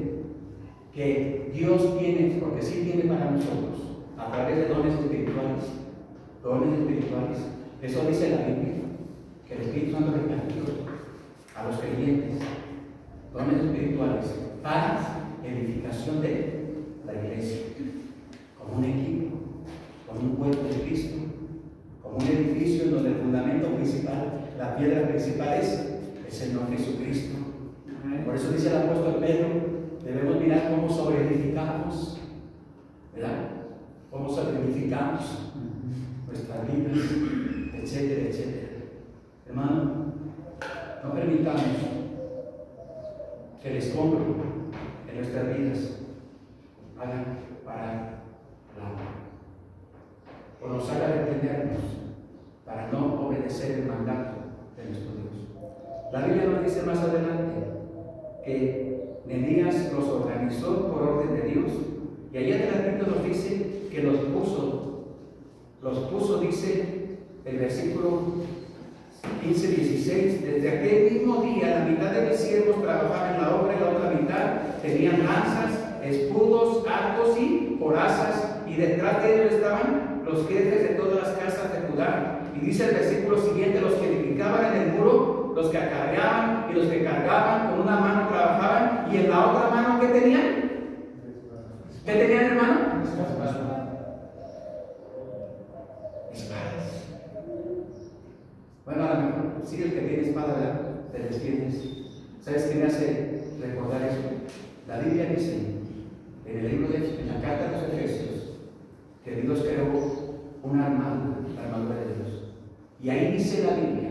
[SPEAKER 1] que Dios tiene, porque sí tiene para nosotros, a través de dones espirituales. Dones espirituales. Eso dice la Biblia, que el Espíritu Santo repartió a los creyentes dones espirituales para edificación de la iglesia, como un equipo, como un cuerpo de Cristo, como un edificio en donde el fundamento principal, la piedra principal es el Señor Jesucristo. Por eso dice el apóstol Pedro, debemos mirar cómo sobreedificamos, ¿verdad? Cómo sobreedificamos nuestras vidas, etcétera, etcétera. Hermano, no permitamos que el escombro en nuestras vidas haga parar la obra o nos haga detenernos para no obedecer el mandato de nuestro Dios. La Biblia nos dice más adelante que Nehemías los organizó por orden de Dios, y allá en el artículo nos dice que los puso, dice el versículo 15-16, desde aquel mismo día la mitad de mis siervos trabajaban en la obra y la otra mitad tenían lanzas, escudos, arcos y corazas, y detrás de ellos estaban los jefes de todas las casas de Judá. Y dice el versículo siguiente: los que edificaban en el muro, los que acarreaban y los que cargaban, con una mano trabajaban, y en la otra mano ¿qué tenían? ¿Qué tenían, hermano? Espadas. Bueno, a lo mejor sí, el que tiene espada, ¿verdad? Te defiendes. ¿Sabes qué me hace recordar eso? La Biblia dice en el libro en la carta de los Efesios que Dios creó una armadura, la armadura de Dios. Y ahí dice la Biblia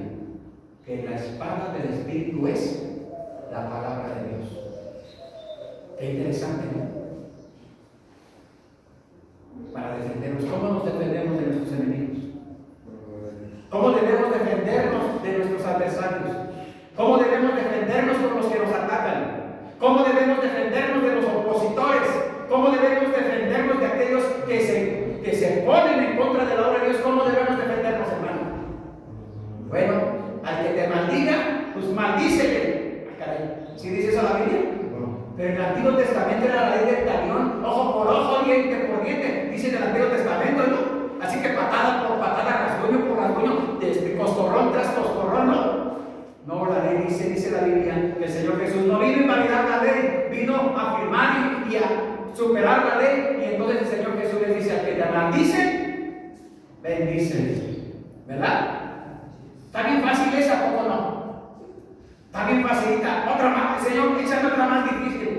[SPEAKER 1] que la espada del Espíritu es la palabra de Dios. Qué interesante, ¿no? Para defendernos. ¿Cómo nos defendemos de nuestros enemigos? ¿Cómo debemos defendernos de nuestros adversarios? ¿Cómo debemos defendernos con los que nos atacan? ¿Cómo debemos defendernos de los opositores? ¿Cómo debemos defendernos de aquellos que se ponen en contra de la obra de Dios? ¿Cómo debemos defendernos, hermano? Bueno, al que te maldiga, pues maldícele. ¿Sí dice eso la Biblia? Pero en el Antiguo Testamento era la ley del talión, ojo por ojo, diente por diente, dice en el Antiguo Testamento, ¿no? Así que patada por patada, rasguño por rasguño, coscorrón tras coscorrón, ¿no? No, la ley dice la Biblia que el Señor Jesús no vino a invalidar la ley, vino a afirmar y a superar la ley. Y entonces el Señor Jesús les dice: al que te maldice, bendice, ¿verdad? Está bien fácil esa, ¿o no? Está bien facilita. Otra más, el Señor, échame otra más difícil.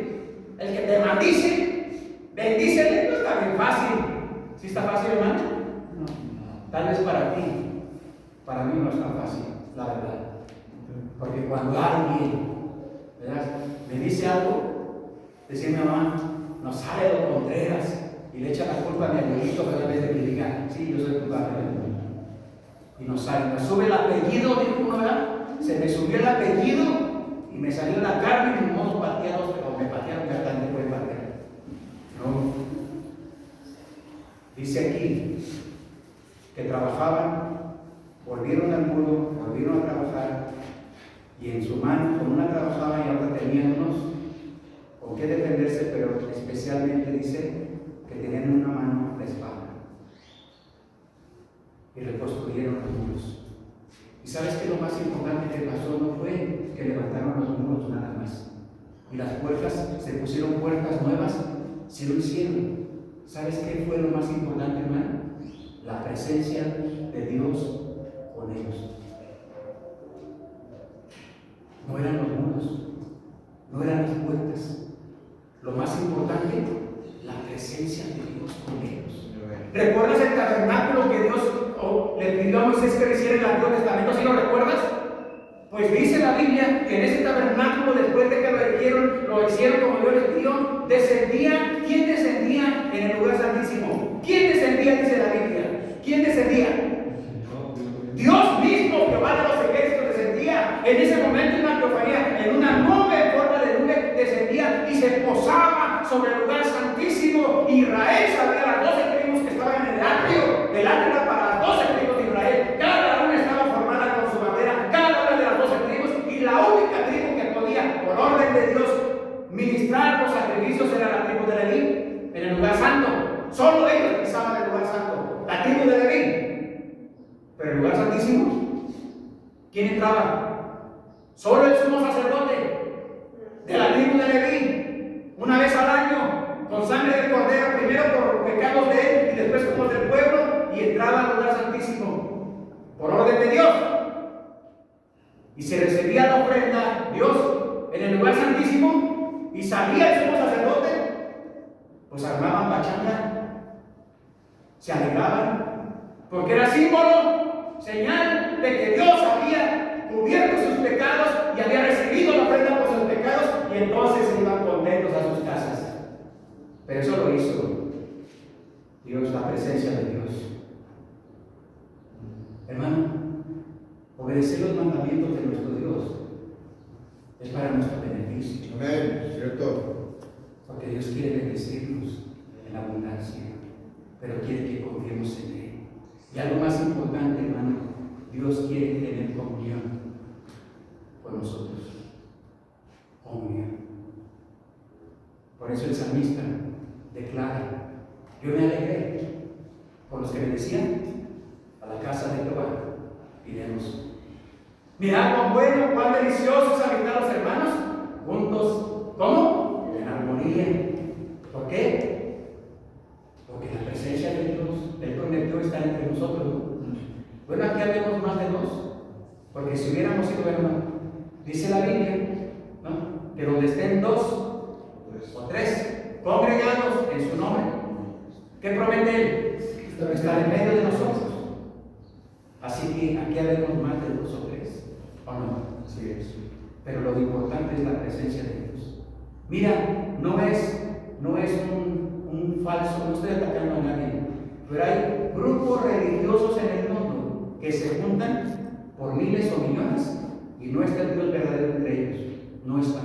[SPEAKER 1] El que te maldice, bendícele. No está bien fácil. ¿Sí está fácil, hermano? No. Tal vez para ti, para mí no es tan fácil, la verdad. Porque cuando alguien, ¿verdad?, me dice algo, decía mi mamá, nos sale de los Contreras y le echa la culpa a mi abuelito cada vez de que diga: sí, yo soy culpable. Y nos sale, nos sube el apellido, dijo uno, ¿verdad? Se me subió el apellido y me salió la carne y mis modos pateados, pero me patearon, ¿verdad? Me pueden patear. Dice aquí que trabajaban, volvieron al muro, volvieron a trabajar, y en su mano, con una trabajaban y otra tenían unos con qué defenderse, pero especialmente dice que tenían en una mano la espada. Y reconstruyeron los muros. ¿Y sabes qué? Lo más importante que pasó no fue que levantaron los muros nada más. Y las puertas, se pusieron puertas nuevas, sí lo hicieron. ¿Sabes qué fue lo más importante, hermano? La presencia de Dios con ellos. No eran los muros, no eran las puertas. Lo más importante, la presencia de Dios con ellos. ¿Recuerdas el tabernáculo que Dios le pidió a Moisés que hiciera en el Antiguo Testamento? ¿Sí lo recuerdas? Pues dice la Biblia que en ese tabernáculo, después de que lo hicieron como Dios les pidió, descendía. ¿Quién descendía en el lugar santísimo? ¿Quién descendía? Dice la Biblia. ¿Quién descendía? Dios mismo, Jehová de los ejércitos, descendía. En ese momento una teofanía, en una nube en forma de nube, descendía y se posaba sobre el lugar santísimo. Israel sabía las 12 tribus que estaban en el atrio. El atrio era para las 12 tribus de Israel. Cada una estaba formada con su bandera, cada una de las 12 tribus, y la única tribu que podía, por orden de Dios, ministrar los sacrificios era la tribu de Leví, en el lugar santo. Solo ellos pisaban el lugar santo, la tribu de Leví. Pero el lugar santísimo, ¿quién entraba? Solo el sumo sacerdote de la tribu de Leví, una vez al año, con sangre de cordero, primero por pecados de él y después como del pueblo, y entraba al lugar santísimo por orden de Dios. Y se recibía la ofrenda, Dios, en el lugar santísimo, y salía el sumo sacerdote, pues armaban pachanga, se alegraban, porque era símbolo, señal de que Dios había cubierto sus pecados y había recibido la ofrenda por sus pecados, y entonces se iban contentos a sus casas. Pero eso lo hizo Dios, la presencia de Dios. Hermano, obedecer los mandamientos de nuestro Dios es para nuestro beneficio.
[SPEAKER 2] Amén, cierto.
[SPEAKER 1] Porque Dios quiere bendecirnos en abundancia, pero quiere que confiemos en Él. Y algo más importante, hermano, Dios quiere tener comunión con nosotros. Comunión. Por eso el salmista declara: yo me alegré con los que me decían, a la casa de Jehová iremos. Mirad cuán bueno, cuán delicioso es habitar los hermanos juntos. ¿Cómo? En armonía. ¿Por qué? Porque la presencia de Dios, Él prometió estar entre nosotros, ¿no? Bueno, aquí habemos más de dos, porque si hubiéramos sido, hermano, dice la Biblia, ¿no?, que donde estén dos o tres congregados en su nombre, ¿qué promete Él? Estar en medio de nosotros. Así que aquí habemos más de dos o tres, ¿o no?
[SPEAKER 2] Sí, es.
[SPEAKER 1] Pero lo importante es la presencia de Dios. Mira, no es un falso, no estoy atacando a nadie, pero hay grupos religiosos en el mundo que se juntan por miles o millones y no está el Dios verdadero entre ellos. No está.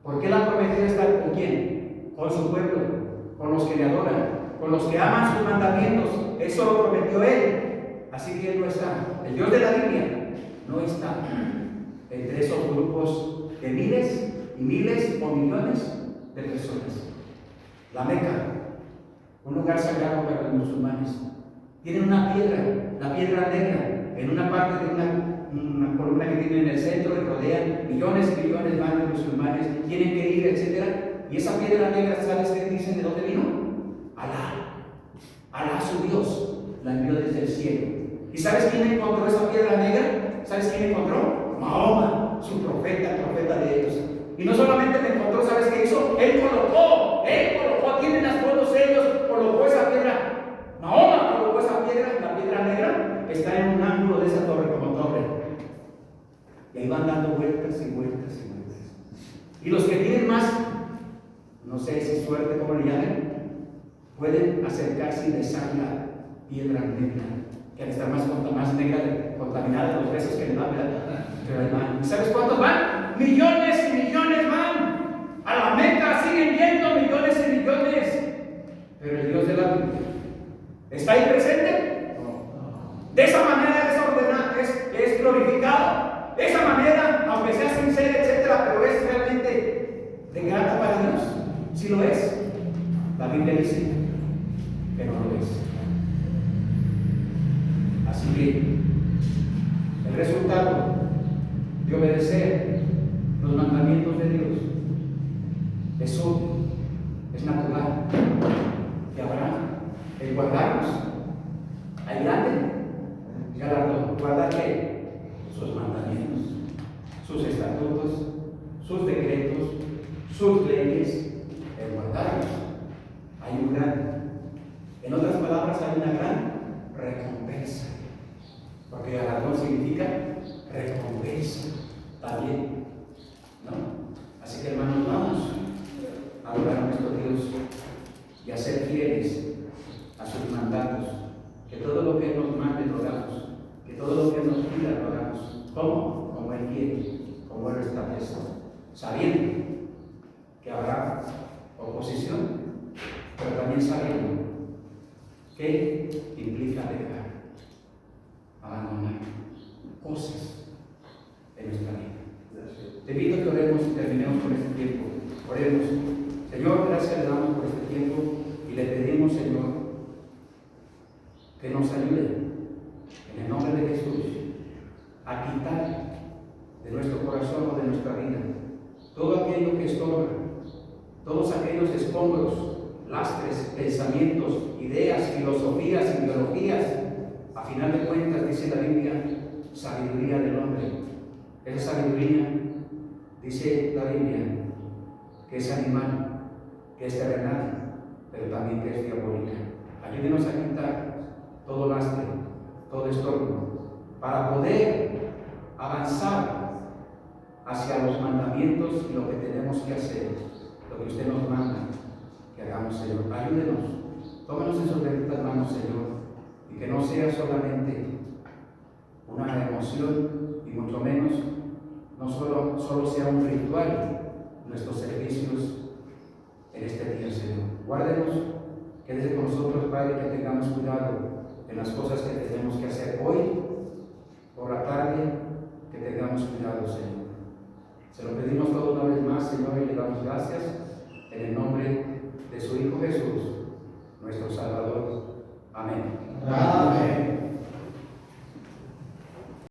[SPEAKER 1] ¿Por qué la prometió estar con quién? Con su pueblo, con los que le adoran, con los que aman sus mandamientos. Eso lo prometió Él. Así que Él no está. El Dios de la Biblia no está entre esos grupos de miles y miles o millones de personas. La Meca, un lugar sagrado para los musulmanes, tiene una piedra, la piedra negra, en una parte de una columna que tiene en el centro, y rodean millones y millones más de musulmanes, tienen que ir, etc. Y esa piedra negra, ¿sabes qué dicen de dónde vino? Alá. Alá, su Dios, la envió desde el cielo. ¿Y sabes quién encontró esa piedra negra? ¿Sabes quién encontró? Mahoma, su profeta, el profeta de ellos. Y no solamente la encontró, ¿sabes qué hizo? Él colocó, tienen las fotos ellos, colocó esa piedra. Mahoma colocó esa piedra, la piedra negra, está en un ángulo de esa torre como torre. Y ahí van dando vueltas y vueltas y vueltas. Y los que tienen más, no sé si suerte, como le llamen, pueden acercarse y besar la piedra negra, que al estar más negra, contaminada de los besos que le dan, ¿verdad? Pero ahí van. ¿Y sabes cuántos van? Millones y millones van. A la Meca siguen yendo millones y millones. Pero el Dios de la Biblia ¿Está ahí presente? De esa manera es ordenado, es glorificado. De esa manera, aunque sea sincero, etcétera, pero es realmente de grata para Dios. Si lo es, la Biblia dice que no lo es. Así que el resultado de obedecer los mandamientos de Dios es obvio, es natural, que habrá el guardarlos. Hay grande galardón. ¿Guardar qué? Sus mandamientos, sus estatutos, sus decretos, sus leyes, el guardarlos. Hay un gran, en otras palabras, hay una gran recompensa. Porque galardón significa recompensa también, ¿no? Así que, hermanos, vamos a adorar a nuestro Dios y a ser fieles a sus mandatos. Que todo lo que Él nos mande lo hagamos. Que todo lo que Él nos pida lo hagamos. ¿Cómo? Como Él quiere, como Él lo establece. Sabiendo que habrá oposición, pero también sabiendo que implica dejar, abandonar cosas en nuestra vida. Te pido que oremos y terminemos con este tiempo. Oremos. Señor, gracias le damos por este tiempo y le pedimos, Señor, que nos ayude en el nombre de Jesús a quitar de nuestro corazón o de nuestra vida todo aquello que estorba, todos aquellos escombros, lastres, pensamientos, ideas, filosofías, ideologías. A final de cuentas, dice la Biblia, sabiduría del hombre. Esa sabiduría, dice la Biblia, que es animal, que es terrenal, pero también que es diabólica. Ayúdenos a quitar todo lastre, todo estorbo, para poder avanzar hacia los mandamientos y lo que tenemos que hacer, lo que usted nos manda que hagamos, Señor. Ayúdenos, tómanos en sus benditas manos, Señor, y que no sea solamente una emoción, y mucho menos, no solo sea un ritual nuestros servicios en este día, Señor. Guárdenos, quédese con nosotros, Padre, que tengamos cuidado en las cosas que tenemos que hacer hoy, por la tarde, que tengamos cuidado, Señor. Se lo pedimos todo una vez más, Señor, y le damos gracias en el nombre de su Hijo Jesús, nuestro Salvador. Amén.
[SPEAKER 2] Amén.